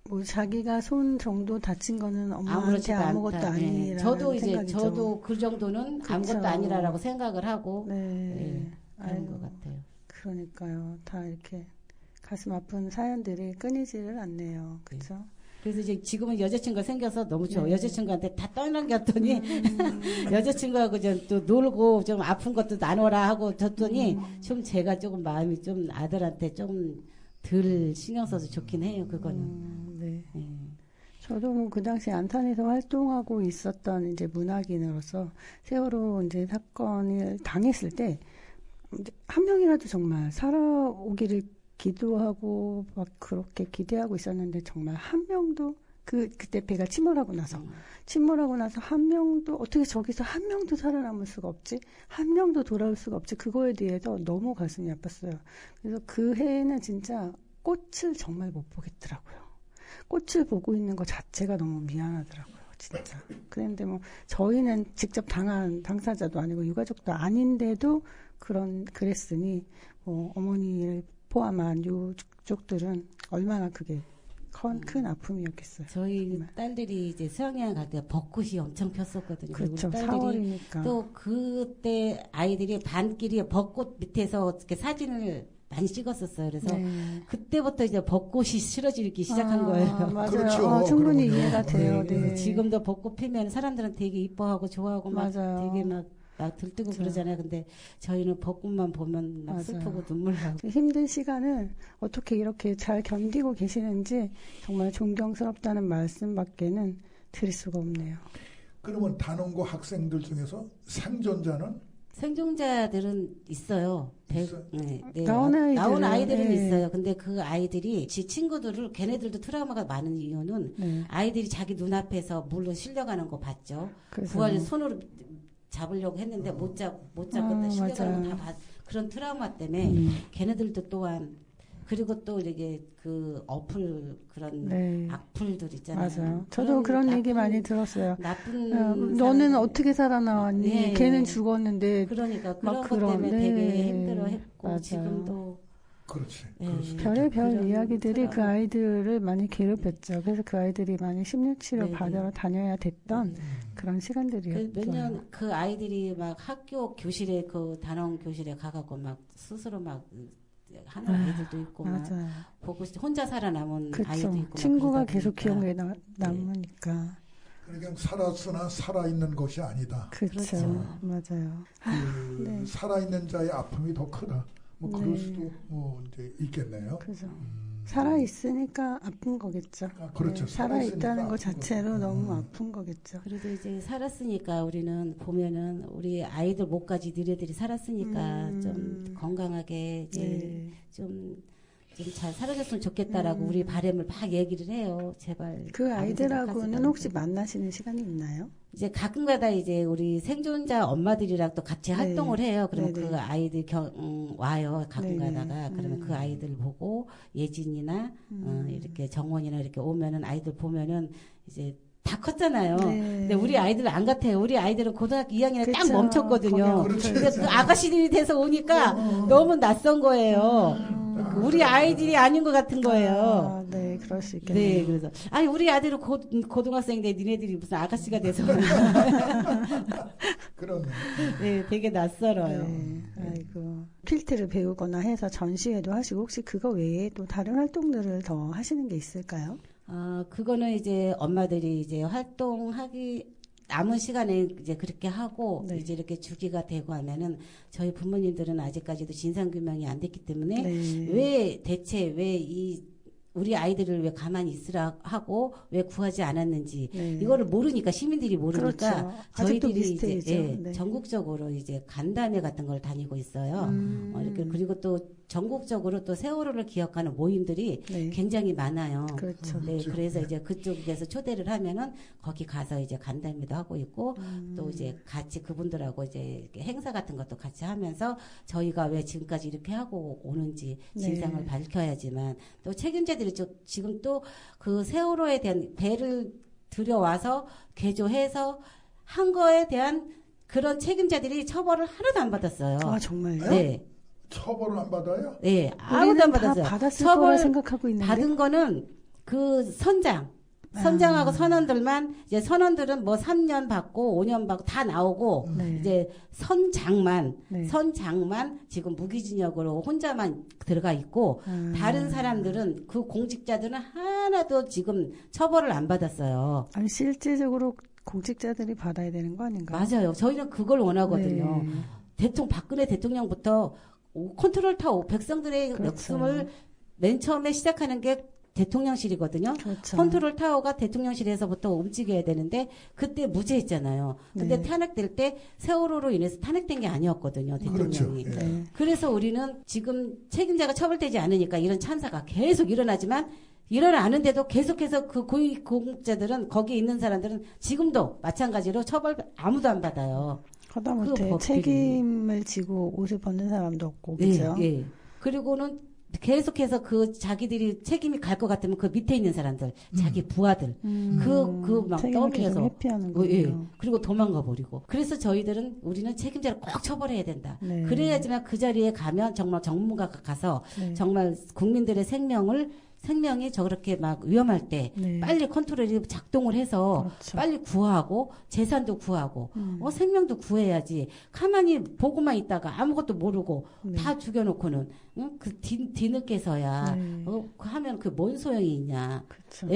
S3: 뭐 자기가 손 정도 다친 거는 엄마한테
S4: 아무렇지도
S3: 아무것도
S4: 않다.
S3: 아니라는
S4: 저도 이제
S3: 생각이죠.
S4: 저도 그 정도는
S3: 그쵸.
S4: 아무것도 아니라라고 생각을 하고
S3: 네.
S4: 그런
S3: 아이고.
S4: 것 같아요.
S3: 그러니까요. 다 이렇게 가슴 아픈 사연들이 끊이지를 않네요. 그렇죠?
S4: 그래서 이제 지금은 여자친구가 생겨서 너무 좋아.
S3: 네.
S4: 여자친구한테 다 떠넘겼더니 여자친구하고 좀 또 놀고 좀 아픈 것도 나눠라 하고 줬더니 좀 제가 조금 마음이 좀 아들한테 좀 덜 신경 써서 좋긴 해요. 그거는.
S3: 네.
S4: 예.
S3: 저도 뭐 그 당시 안산에서 활동하고 있었던 이제 문학인으로서 세월호 이제 사건을 당했을 때 한 명이라도 정말 살아오기를 기도하고 막 그렇게 기대하고 있었는데 정말 한 명도 그때 배가 침몰하고 나서 한 명도 어떻게 저기서 한 명도 살아남을 수가 없지? 한 명도 돌아올 수가 없지? 그거에 대해서 너무 가슴이 아팠어요. 그래서 그 해에는 진짜 꽃을 정말 못 보겠더라고요. 꽃을 보고 있는 것 자체가 너무 미안하더라고요. 진짜. 그런데 뭐 저희는 직접 당한 당사자도 아니고 유가족도 아닌데도 그랬으니 뭐 어머니를 포함한 유족들은 얼마나 그게 큰 아픔이었겠어요.
S4: 저희
S3: 정말.
S4: 딸들이 이제 수학여행 갈 때 벚꽃이 엄청 폈었거든요.
S3: 그렇죠.
S4: 그리고 우리 딸들이
S3: 4월이니까.
S4: 또 그때 아이들이 반끼리 벚꽃 밑에서 이렇게 사진을 많이 찍었었어요. 그래서
S3: 네.
S4: 그때부터 이제 벚꽃이 실어지기 시작한 거예요.
S3: 맞아요.
S2: 그렇죠.
S3: 충분히
S2: 그럼요.
S3: 이해가 돼요.
S2: 네.
S3: 네.
S4: 지금도 벚꽃 피면 사람들은 되게 이뻐하고 좋아하고 막
S3: 맞아요.
S4: 되게 막 들뜨고
S3: 맞아요.
S4: 그러잖아요. 근데 저희는 벚꽃만 보면 막
S3: 맞아요.
S4: 슬프고 눈물 나고.
S3: 힘든 시간을 어떻게 이렇게 잘 견디고 계시는지 정말 존경스럽다는 말씀밖에는 드릴 수가 없네요.
S2: 그러면 단원고 학생들 중에서 생존자는
S4: 생존자들은 있어요.
S2: 있어요?
S4: 네.
S3: 나온
S4: 아이들은
S3: 네.
S4: 있어요. 근데 그 아이들이 지 친구들을 걔네들도 트라우마가 많은 이유는
S3: 네.
S4: 아이들이 자기 눈앞에서 물로 실려가는 거 봤죠.
S3: 그래서
S4: 구할 손으로 잡으려고 했는데 못 잡고 실려가는
S3: 맞아요.
S4: 거 다 그런 트라우마 때문에 걔네들도 또한 그리고 또 이렇게 그 어플 그런
S3: 네.
S4: 악플들 있잖아요.
S3: 맞아요. 저도 그런 얘기 많이 들었어요.
S4: 나쁜
S3: 너는
S4: 사람들.
S3: 어떻게 살아나왔니?
S4: 네.
S3: 걔는 죽었는데
S4: 그러니까 그런
S3: 막
S4: 것 때문에
S3: 그런,
S4: 되게
S3: 네.
S4: 힘들어했고
S3: 맞아요.
S4: 지금도
S2: 그렇지.
S4: 네.
S2: 그럴 수 있죠.
S3: 별의별
S4: 그런
S3: 이야기들이 그
S4: 트라우마.
S3: 아이들을 많이 괴롭혔죠. 그래서 그 아이들이 많이 심리치료
S4: 네.
S3: 받으러 다녀야 됐던 그런 시간들이었죠.
S4: 몇 년 그 아이들이 막 학교 교실에 그 단원 교실에 가갖고 막 스스로 막 하는 아이들도 있고 막
S3: 맞아요.
S4: 보고 혼자 살아남은 아이도
S3: 그렇죠.
S4: 있고 막
S3: 친구가
S4: 그러다
S3: 계속
S4: 보니까.
S3: 기억에 남으니까.
S2: 그러니까 살았으나 살아있는 것이 아니다.
S3: 그렇죠.
S4: 그렇죠.
S3: 맞아요.
S2: 그
S3: 네.
S2: 살아있는 자의 아픔이 더 크다. 뭐 그럴
S3: 네.
S2: 수도 뭐 이제 있겠네요.
S3: 그죠. 살아 있으니까 아픈 거겠죠.
S2: 아, 그렇죠.
S3: 살아 있다는
S2: 살아있으니까
S3: 것
S2: 아픈
S3: 자체로
S2: 거죠.
S3: 너무 아픈 거겠죠.
S4: 그래도 이제 살았으니까 우리는 보면은 우리 아이들 목까지 너희들이 살았으니까 좀 건강하게 이제
S3: 네.
S4: 좀 잘 살아줬으면 좋겠다라고 우리 바람을 막 얘기를 해요. 제발.
S3: 그
S4: 아무
S3: 아이들하고는
S4: 생각하지
S3: 혹시
S4: 말고.
S3: 만나시는 시간이 있나요?
S4: 이제 가끔가다 이제 우리 생존자 엄마들이랑 또 같이
S3: 네.
S4: 활동을 해요. 그러면
S3: 네네.
S4: 그 아이들 와요. 가끔가다가
S3: 네네.
S4: 그러면 그 아이들 보고 예진이나 이렇게 정원이나 이렇게 오면은 아이들 보면은 이제 다 컸잖아요.
S3: 네.
S4: 근데 우리 아이들은 안 같아요. 우리 아이들은 고등학교 2학년에 딱
S3: 그쵸.
S4: 멈췄거든요.
S2: 그렇지.
S4: 근데 그 아가씨들이 돼서 오니까 너무 낯선 거예요. 우리 아이들이 아닌 것 같은 거예요.
S3: 아, 네, 그럴 수 있겠네요.
S4: 네, 그래서 아니 우리 아들은 고등학생인데 니네들이 무슨 아가씨가 돼서
S2: 그러네.
S4: 네, 되게 낯설어요.
S3: 네, 아이고. 퀼트를 배우거나 해서 전시회도 하시고 혹시 그거 외에 또 다른 활동들을 더 하시는 게 있을까요?
S4: 그거는 이제 엄마들이 이제 활동하기 남은 시간에 이제 그렇게 하고
S3: 네.
S4: 이제 이렇게 주기가 되고 하면은 저희 부모님들은 아직까지도 진상규명이 안 됐기 때문에
S3: 네.
S4: 왜 대체 왜 우리 아이들을 왜 가만히 있으라 하고 왜 구하지 않았는지
S3: 네.
S4: 이거를 모르니까 시민들이 모르니까
S3: 그렇죠. 아직도
S4: 저희들이 이제
S3: 미스테리죠. 네.
S4: 전국적으로 이제 간담회 같은 걸 다니고 있어요. 이렇게 그리고 또 전국적으로 또 세월호를 기억하는 모임들이
S3: 네.
S4: 굉장히 많아요.
S3: 그렇죠.
S4: 네, 그래서 이제 그쪽에서 초대를 하면은 거기 가서 이제 간담회도 하고 있고 또 이제 같이 그분들하고 이제 이렇게 행사 같은 것도 같이 하면서 저희가 왜 지금까지 이렇게 하고 오는지 진상을
S3: 네.
S4: 밝혀야지만 또 책임자들이 지금 또 그 세월호에 대한 배를 들여와서 개조해서 한 거에 대한 그런 책임자들이 처벌을 하나도 안 받았어요.
S3: 아, 정말요?
S4: 네.
S2: 처벌을 안 받아요?
S4: 네, 아무도
S3: 우리는
S4: 안
S3: 다
S4: 받았어요.
S3: 받았을 거라 생각하고 있는데.
S4: 받은 거는 그 선장 선장하고 선원들만 이제 선원들은 뭐 3년 받고 5년 받고 다 나오고
S3: 네.
S4: 이제 선장만
S3: 네.
S4: 지금 무기징역으로 혼자만 들어가 있고 다른 사람들은 그 공직자들은 하나도 지금 처벌을 안 받았어요.
S3: 아니 실질적으로 공직자들이 받아야 되는 거 아닌가요?
S4: 맞아요. 저희는 그걸 원하거든요.
S3: 네.
S4: 박근혜 대통령부터 컨트롤 타워 백성들의
S3: 그렇죠.
S4: 목숨을 맨 처음에 시작하는 게 대통령실이거든요.
S3: 그렇죠.
S4: 컨트롤 타워가 대통령실에서부터 움직여야 되는데 그때 무죄했잖아요. 근데
S3: 네.
S4: 탄핵될 때 세월호로 인해서 탄핵된 게 아니었거든요. 대통령이.
S2: 그렇죠.
S3: 네.
S4: 그래서 우리는 지금 책임자가 처벌되지 않으니까 이런 참사가 계속 일어나지만 일어나는데도 계속해서 그 고위 공직자들은 거기 있는 사람들은 지금도 마찬가지로 처벌 아무도 안 받아요.
S3: 하다못해
S4: 법들이.
S3: 책임을 지고 옷을 벗는 사람도 없고 그렇죠.
S4: 예. 그리고는 계속해서 그 자기들이 책임이 갈 것 같으면 그 밑에 있는 사람들, 자기 부하들, 그 막
S3: 책임을 계속
S4: 떠밀려서
S3: 회피하는 거예요.
S4: 예. 그리고 도망가 버리고. 그래서 우리는 책임자를 꼭 처벌해야 된다.
S3: 네.
S4: 그래야지만 그 자리에 가면 정말 전문가가 가서
S3: 네.
S4: 정말 국민들의 생명이 저렇게 막 위험할 때
S3: 네.
S4: 빨리 컨트롤이 작동을 해서
S3: 그렇죠.
S4: 빨리 구하고 재산도 구하고 생명도 구해야지 가만히 보고만 있다가 아무것도 모르고
S3: 네.
S4: 다 죽여놓고는 그 뒤늦게서야
S3: 네.
S4: 하면 그 뭔 소용이 있냐.
S3: 그렇죠.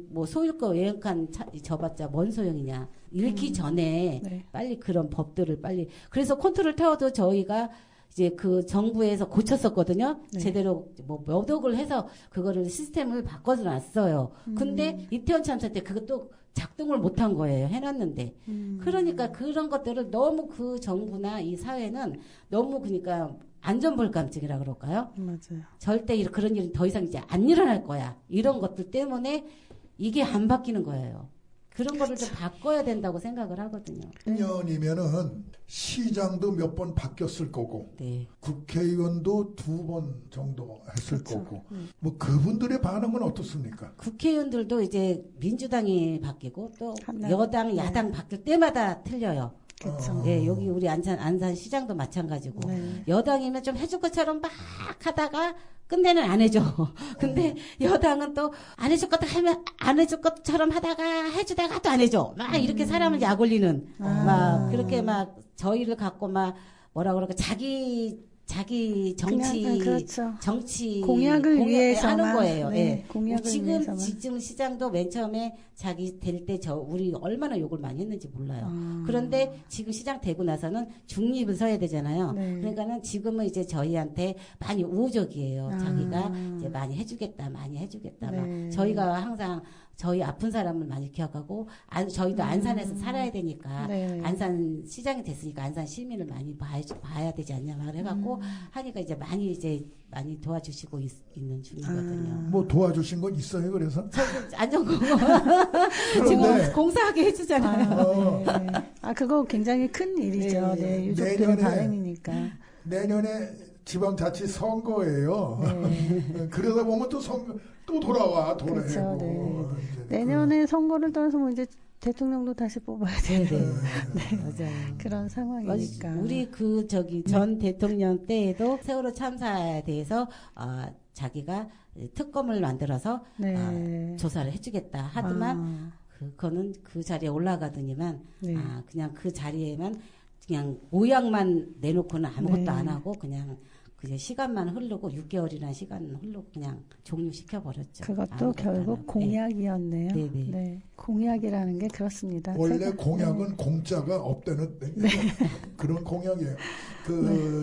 S4: 뭐 소유권 외양간 져봤자 뭔 소용이냐. 잃기 전에
S3: 네.
S4: 빨리 그런 법들을 빨리. 그래서 컨트롤 타워도 저희가 이제 그 정부에서 고쳤었거든요.
S3: 네.
S4: 제대로 뭐 몇 억을 해서 그거를 시스템을 바꿔놨어요. 근데 이태원 참사 때 그것도 작동을 못한 거예요. 해놨는데. 그러니까 그런 것들을 너무 그 정부나 이 사회는 너무 그러니까 안전불감증이라 그럴까요?
S3: 맞아요.
S4: 절대 그런 일은 더 이상 이제 안 일어날 거야. 이런 것들 때문에 이게 안 바뀌는 거예요. 그런 거를 좀 바꿔야 된다고 생각을 하거든요.
S2: 10년이면은 시장도 몇 번 바뀌었을 거고
S4: 네.
S2: 국회의원도 2번 정도 했을
S3: 그렇죠.
S2: 거고 뭐 그분들의 반응은 어떻습니까?
S4: 국회의원들도 이제 민주당이 바뀌고 또
S3: 한날.
S4: 여당,
S3: 네.
S4: 야당 바뀔 때마다 틀려요.
S3: 그렇죠.
S4: 네, 여기 우리 안산 시장도 마찬가지고
S3: 네.
S4: 여당이면 좀 해줄 것처럼 막 하다가 끝내는 안 해줘. 근데 여당은 또 안 해줄 것도 하면 안 해줄 것처럼 하다가 해주다가 또 안 해줘. 막 이렇게 사람을 약올리는 막 그렇게 막 저희를 갖고 막 뭐라 그럴까 자기 정치
S3: 그냥, 그렇죠.
S4: 정치
S3: 공약을 위해서만
S4: 하는 거예요.
S3: 네,
S4: 예.
S3: 공약을 위해서만.
S4: 지금 시장도 맨 처음에 자기 될 때 우리 얼마나 욕을 많이 했는지 몰라요. 그런데 지금 시장 되고 나서는 중립을 서야 되잖아요.
S3: 네.
S4: 그러니까는 지금은 이제 저희한테 많이 우호적이에요.
S3: 아.
S4: 자기가 이제 많이 해주겠다. 막
S3: 네.
S4: 저희가 항상 저희 아픈 사람을 많이 기억하고 저희도 안산에서 살아야 되니까
S3: 네.
S4: 안산 시장이 됐으니까 안산 시민을 많이 봐야 되지 않냐 말 해갖고 하니까 이제 많이 도와주시고 있는 중이거든요.
S2: 뭐 도와주신 건 있어요. 그래서
S4: 저기 안전공무원 지금
S2: 그런데
S4: 공사하게 해주잖아요.
S3: 아, 그거 굉장히 큰 일이죠.
S4: 네.
S3: 네, 유족들의
S2: 내년에
S3: 바람이니까.
S2: 내년에 지방자치 선거예요.
S3: 네.
S2: 그러다 보면 또 돌아와 도래고.
S3: 그렇죠, 네. 내년에 선거를 떠나서 뭐 이제 대통령도 다시 뽑아야 되는
S4: 맞아요.
S3: 그런 상황이니까.
S4: 우리 전 대통령 때에도 세월호 참사에 대해서 자기가 특검을 만들어서
S3: 네.
S4: 조사를 해주겠다 하지만 그거는 그 자리에 올라가더니만
S3: 네.
S4: 그냥 그 자리에만 그냥 모양만 내놓고는 아무것도
S3: 네.
S4: 안 하고 그냥 시간만 흐르고 6개월이라는 시간 흐르고 그냥 종료시켜 버렸죠.
S3: 그것도 결국 공약이었네요.
S4: 네네.
S3: 네. 공약이라는 게 그렇습니다.
S2: 원래 공약은 공짜가 없다는 그런 공약이에요.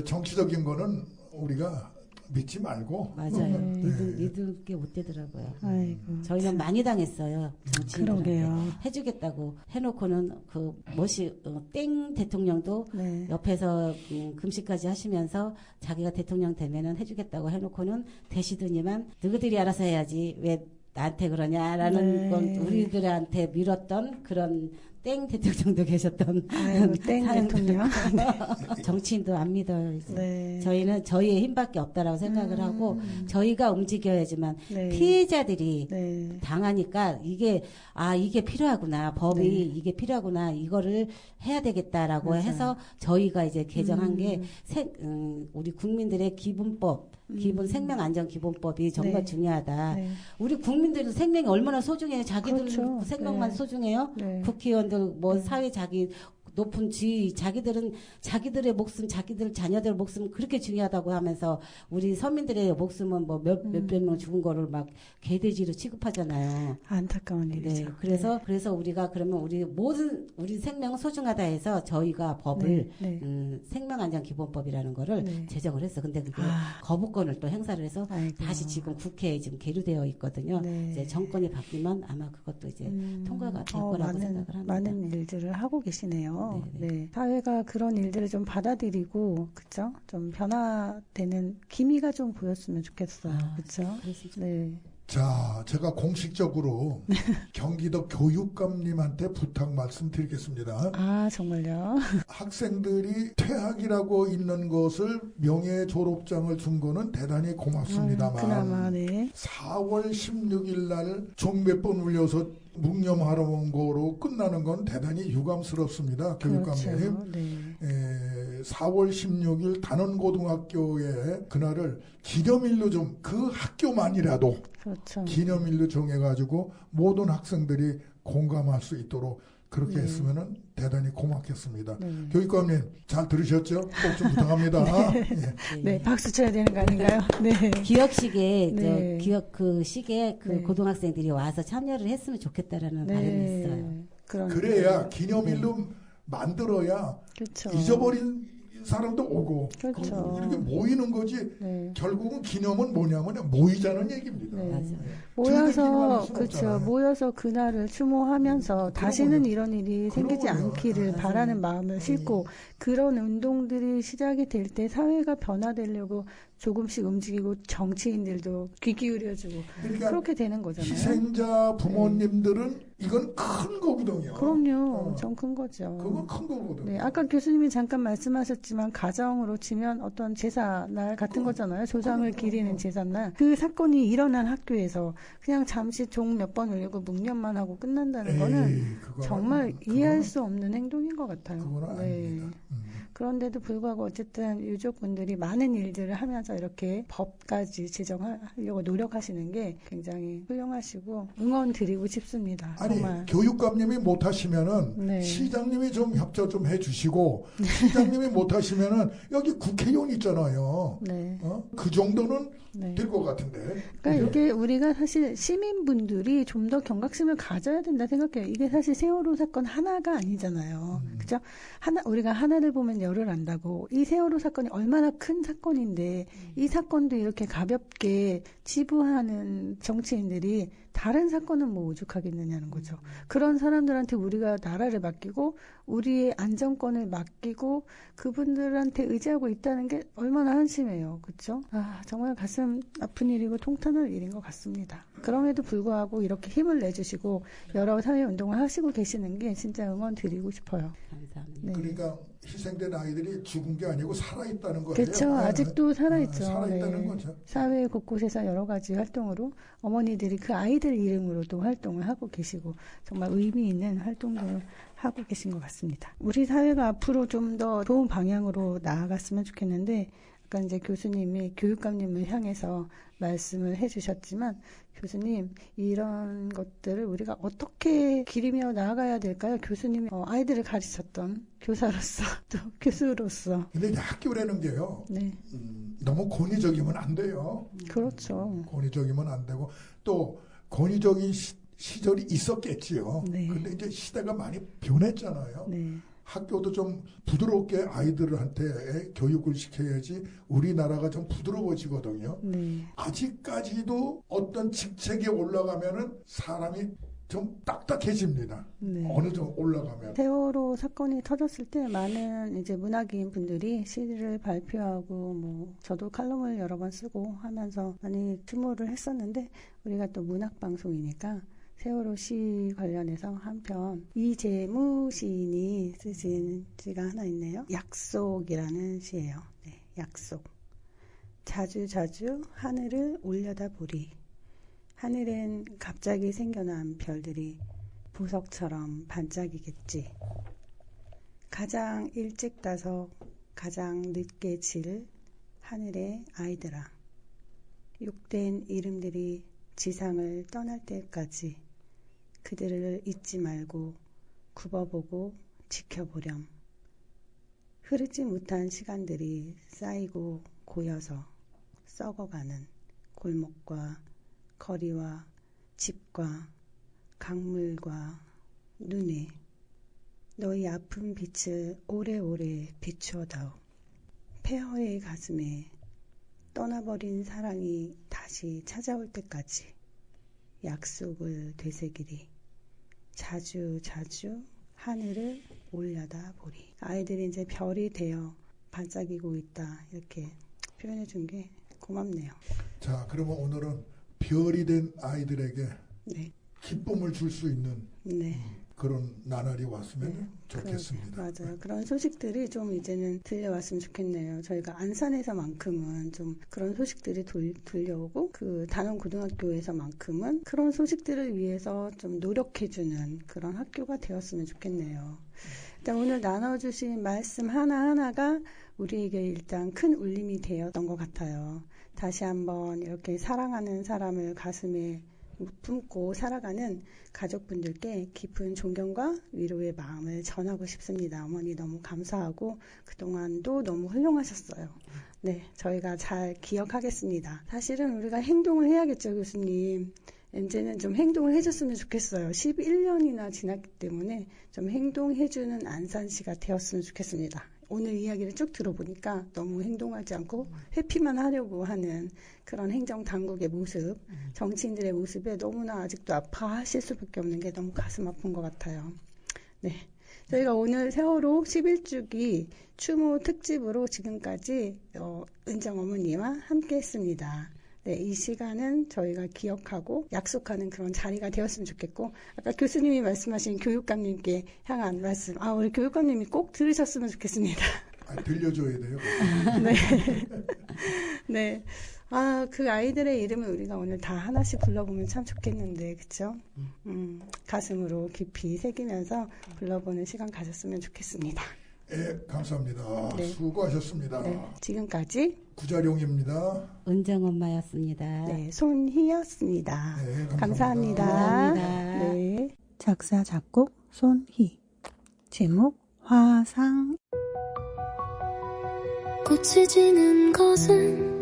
S2: 정치적인 거는 우리가 믿지 말고.
S4: 맞아요.
S3: 네.
S4: 믿을 게 못 되더라고요.
S3: 아이고.
S4: 저희는 많이 당했어요. 정치인들한테.
S3: 그러게요.
S4: 해주겠다고 해놓고는 땡 대통령도
S3: 네.
S4: 옆에서 금식까지 하시면서 자기가 대통령 되면은 해주겠다고 해놓고는 되시더니만 너희들이 알아서 해야지 왜 나한테 그러냐라는
S3: 네.
S4: 건 우리들한테 밀었던 그런 땡 대통령도 계셨던
S3: 아유, 땡
S4: 사람들.
S3: 대통령.
S4: 정치인도 안 믿어요. 이제.
S3: 네.
S4: 저희는 저희의 힘밖에 없다라고 생각을 하고 저희가 움직여야지만
S3: 네.
S4: 피해자들이
S3: 네.
S4: 당하니까 이게 필요하구나. 법이
S3: 네.
S4: 이게 필요하구나. 이거를 해야 되겠다라고
S3: 맞아요.
S4: 해서 저희가 이제 개정한 게 우리 국민들의 기본법, 기본 생명안전기본법이 정말
S3: 네.
S4: 중요하다.
S3: 네.
S4: 우리 국민들 생명이 얼마나 소중해요. 자기들
S3: 그렇죠.
S4: 생명만
S3: 네.
S4: 소중해요.
S3: 네.
S4: 국회의원들 뭐 사회 높은 지위, 자기들은 자기들의 목숨, 자기들 자녀들 목숨 그렇게 중요하다고 하면서 우리 서민들의 목숨은 뭐 몇백 명 죽은 거를 막 개돼지로 취급하잖아요.
S3: 안타까운 일이죠.
S4: 네, 그래서 우리가 그러면 우리 생명 소중하다 해서 저희가 법을
S3: 네, 네.
S4: 생명안전기본법이라는 거를
S3: 네.
S4: 제정을 했어. 근데 그게
S3: 아.
S4: 거부권을 또 행사를 해서
S3: 아이고.
S4: 다시 지금 국회에 지금 계류되어 있거든요.
S3: 네.
S4: 이제 정권이 바뀌면 아마 그것도 이제 통과가 될 거라고 생각을 합니다.
S3: 많은 일들을 하고 계시네요.
S4: 네,
S3: 네. 사회가 그런 일들을 좀 받아들이고, 그쵸? 좀 변화되는 기미가 좀 보였으면 좋겠어요. 그쵸?
S4: 그래서
S3: 네.
S2: 자, 제가 공식적으로 경기도 교육감님한테 부탁 말씀드리겠습니다.
S3: 아, 정말요?
S2: 학생들이 퇴학이라고 있는 것을 명예 졸업장을 준 거는 대단히 고맙습니다만
S3: 그나마, 네.
S2: 4월 16일 날 종 몇 번 울려서 묵념하러 온 거로 끝나는 건 대단히 유감스럽습니다. 교육감님.
S3: 그렇죠. 네.
S2: 4월 16일 단원고등학교에 그날을 기념일로 좀 그 학교만이라도
S3: 그렇죠.
S2: 기념일로 정해가지고 모든 학생들이 공감할 수 있도록 그렇게
S3: 네.
S2: 했으면 대단히 고맙겠습니다.
S3: 네.
S2: 교육감님 잘 들으셨죠? 꼭 좀 부탁합니다. 예.
S3: 네, 박수 쳐야 되는 거 아닌가요? 네.
S4: 기억식에
S3: 네.
S4: 기억 그 식에 그
S3: 네.
S4: 고등학생들이 와서 참여를 했으면 좋겠다라는 바람이 있어요.
S2: 그래야 기념일로 만들어야
S3: 그렇죠.
S2: 잊어버린 사람도 오고
S3: 그렇죠.
S2: 이렇게 모이는 거지.
S3: 네.
S2: 결국은 기념은 뭐냐면 모이자는 얘기입니다.
S3: 네.
S4: 맞아요.
S3: 모여서
S2: 즐기기만 할 수는
S3: 그렇죠.
S2: 없잖아요.
S3: 모여서 그날을 추모하면서 다시는 이런 일이 생기지
S2: 그러면요.
S3: 않기를 바라는 마음을 싣고 그런 운동들이 시작이 될 때 사회가 변화되려고 조금씩 움직이고 정치인들도 귀 기울여주고
S2: 그러니까
S3: 그렇게 되는 거잖아요.
S2: 희생자 부모님들은 이건 큰 거거든요.
S3: 그럼요. 엄청 큰 거죠.
S2: 그건 큰 거거든요.
S3: 네, 아까 교수님이 잠깐 말씀하셨지만 가정으로 치면 어떤 제사날 같은 거잖아요. 조상을 기리는 제사날. 그 사건이 일어난 학교에서 그냥 잠시 종 몇 번 울리고 묵념만 하고 끝난다는 거는 정말 이해할 수 없는 행동인 것 같아요.
S2: 그거는
S3: 네.
S2: 아닙니다.
S3: 그런데도 불구하고 어쨌든 유족분들이 많은 일들을 하면서 이렇게 법까지 제정하려고 노력하시는 게 굉장히 훌륭하시고 응원 드리고 싶습니다.
S2: 아니
S3: 정말.
S2: 교육감님이 못하시면은
S3: 네.
S2: 시장님이 좀 협조 좀 해주시고 시장님이 못하시면은 여기 국회의원 있잖아요.
S3: 네.
S2: 그 정도는
S3: 네.
S2: 될 것 같은데.
S3: 그러니까 이게 우리가 사실 시민분들이 좀 더 경각심을 가져야 된다 생각해요. 이게 사실 세월호 사건 하나가 아니잖아요. 그죠? 우리가 하나를 보면 열을 안다고. 이 세월호 사건이 얼마나 큰 사건인데 이 사건도 이렇게 가볍게 치부하는 정치인들이 다른 사건은 뭐 오죽하겠느냐는 거죠. 그런 사람들한테 우리가 나라를 맡기고 우리의 안정권을 맡기고 그분들한테 의지하고 있다는 게 얼마나 한심해요. 그렇죠? 아, 정말 가슴 아픈 일이고 통탄할 일인 것 같습니다. 그럼에도 불구하고 이렇게 힘을 내주시고 여러 사회운동을 하시고 계시는 게 진짜 응원 드리고 싶어요.
S4: 감사합니다.
S3: 네.
S2: 그러니까 희생된 아이들이 죽은 게 아니고 살아있다는 거예요.
S3: 그렇죠. 아직도 살아있죠.
S2: 살아있다는
S3: 네.
S2: 거죠.
S3: 사회 곳곳에서 여러 가지 활동으로 어머니들이 그 아이들 이름으로도 활동을 하고 계시고 정말 의미 있는 활동들을 하고 계신 것 같습니다. 우리 사회가 앞으로 좀 더 좋은 방향으로 나아갔으면 좋겠는데 아까 이제 교수님이 교육감님을 향해서 말씀을 해주셨지만 교수님 이런 것들을 우리가 어떻게 기리며 나아가야 될까요? 교수님이 아이들을 가르쳤던 교사로서 또 교수로서
S2: 근데 이제 학교라는 게요.
S3: 네
S2: 너무 권위적이면 안 돼요.
S3: 그렇죠.
S2: 권위적이면 안 되고 또 권위적인 시절이 있었겠지요.
S3: 네.
S2: 근데 이제 시대가 많이 변했잖아요.
S3: 네.
S2: 학교도 좀 부드럽게 아이들한테 교육을 시켜야지 우리나라가 좀 부드러워지거든요.
S3: 네.
S2: 아직까지도 어떤 직책에 올라가면은 사람이 좀 딱딱해집니다.
S3: 네.
S2: 어느 정도 올라가면.
S3: 세월호 사건이 터졌을 때 많은 이제 문학인 분들이 시를 발표하고 뭐 저도 칼럼을 여러 번 쓰고 하면서 많이 추모를 했었는데 우리가 또 문학 방송이니까 세월호 시 관련해서 한편 이재무 시인이 쓰신 시가 하나 있네요. 약속이라는 시예요. 네, 약속. 자주자주 하늘을 올려다 보리. 하늘엔 갑자기 생겨난 별들이 보석처럼 반짝이겠지. 가장 일찍 따서 가장 늦게 질 하늘의 아이들아. 욕된 이름들이 지상을 떠날 때까지 그들을 잊지 말고 굽어보고 지켜보렴. 흐르지 못한 시간들이 쌓이고 고여서 썩어가는 골목과 거리와 집과 강물과 눈에 너희 아픈 빛을 오래오래 비추어다오. 폐허의 가슴에 떠나버린 사랑이 다시 찾아올 때까지 약속을 되새기리. 자주자주 하늘을 올려다 보리. 아이들이 이제 별이 되어 반짝이고 있다. 이렇게 표현해 준 게 고맙네요.
S2: 자, 그러면 오늘은 별이 된 아이들에게
S3: 네.
S2: 기쁨을 줄 수 있는
S3: 네.
S2: 그런 나날이 왔으면 좋겠습니다.
S3: 맞아요. 그런 소식들이 좀 이제는 들려왔으면 좋겠네요. 저희가 안산에서만큼은 좀 그런 소식들이 들려오고 그 단원고등학교에서만큼은 그런 소식들을 위해서 좀 노력해주는 그런 학교가 되었으면 좋겠네요. 일단 오늘 나눠주신 말씀 하나하나가 우리에게 일단 큰 울림이 되었던 것 같아요. 다시 한번 이렇게 사랑하는 사람을 가슴에 품고 살아가는 가족분들께 깊은 존경과 위로의 마음을 전하고 싶습니다. 어머니 너무 감사하고 그동안도 너무 훌륭하셨어요. 네, 저희가 잘 기억하겠습니다. 사실은 우리가 행동을 해야겠죠, 교수님. 이제는 좀 행동을 해줬으면 좋겠어요. 11년이나 지났기 때문에 좀 행동해주는 안산시가 되었으면 좋겠습니다. 오늘 이야기를 쭉 들어보니까 너무 행동하지 않고 회피만 하려고 하는 그런 행정당국의 모습, 정치인들의 모습에 너무나 아직도 아파하실 수밖에 없는 게 너무 가슴 아픈 것 같아요. 네, 저희가 오늘 세월호 11주기 추모 특집으로 지금까지 은정 어머니와 함께 했습니다. 네, 이 시간은 저희가 기억하고 약속하는 그런 자리가 되었으면 좋겠고, 아까 교수님이 말씀하신 교육감님께 향한 말씀, 우리 교육감님이 꼭 들으셨으면 좋겠습니다.
S2: 들려줘야 돼요.
S3: 네. 네. 그 아이들의 이름을 우리가 오늘 다 하나씩 불러보면 참 좋겠는데, 그쵸? 가슴으로 깊이 새기면서 불러보는 시간 가졌으면 좋겠습니다.
S2: 네, 감사합니다.
S3: 네.
S2: 수고하셨습니다.
S3: 네, 지금까지
S2: 구자룡입니다.
S4: 은정 엄마였습니다.
S3: 네, 손희였습니다.
S2: 네,
S3: 감사합니다.
S4: 감사합니다.
S3: 네. 작사, 작곡, 손희. 제목, 화상.
S1: 꽃이 지는 것은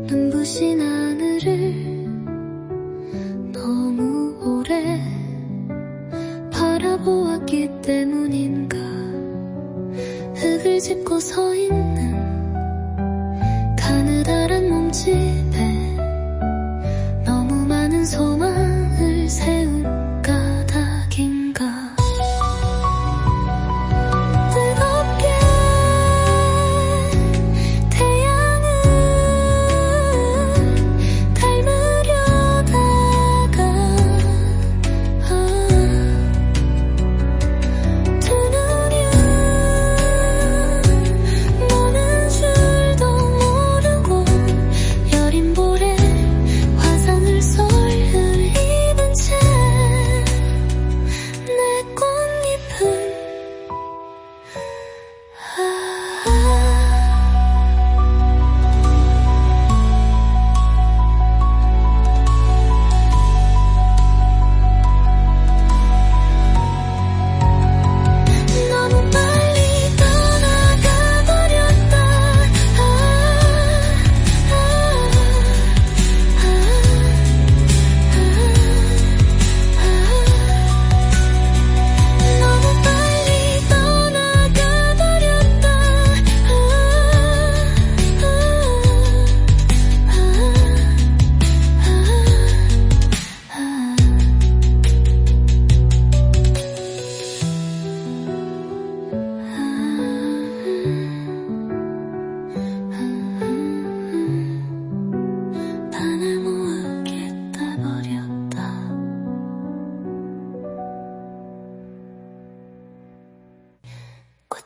S1: 눈부신 하늘을 너무 오래 바라보았기 때문인가. 흙을 짚고 서 있는 가느다란 몸집에 너무 많은 소망을 세운 까닭인가. 뜨겁게 태양을 닮으려다가 두 눈이 너는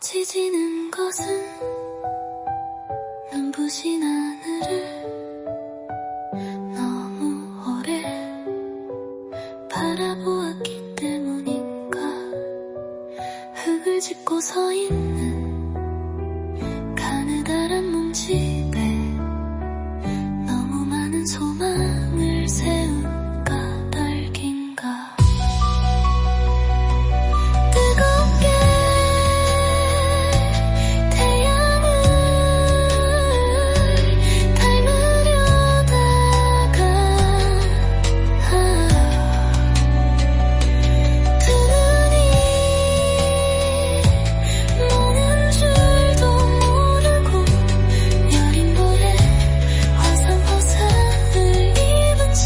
S1: 지지는 것은 눈부신 하늘을 너무 오래 바라보았기 때문인가. 흙을 짚고 서 있는 가느다란 몸집에 너무 많은 소망을 세운 까닭인가. 뜨겁게 태양을 닮으려다가 두 눈이 머는 줄도 모르고 여린 볼에 화상화상을 입은 채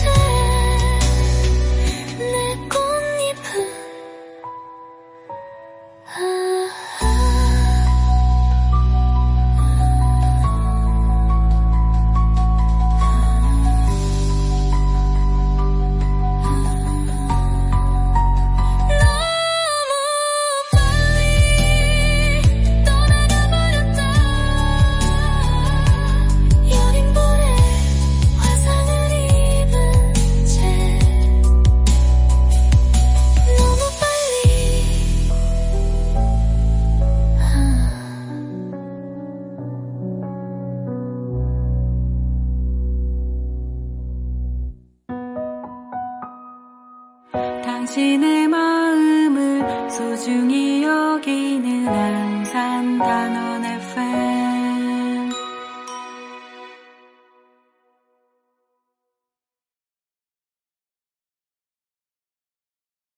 S1: 내 꽃잎은 너무 빨리 떠나가버렸다. 여린 볼에 화상을 입은 채 너무 빨리
S5: 당신의 마음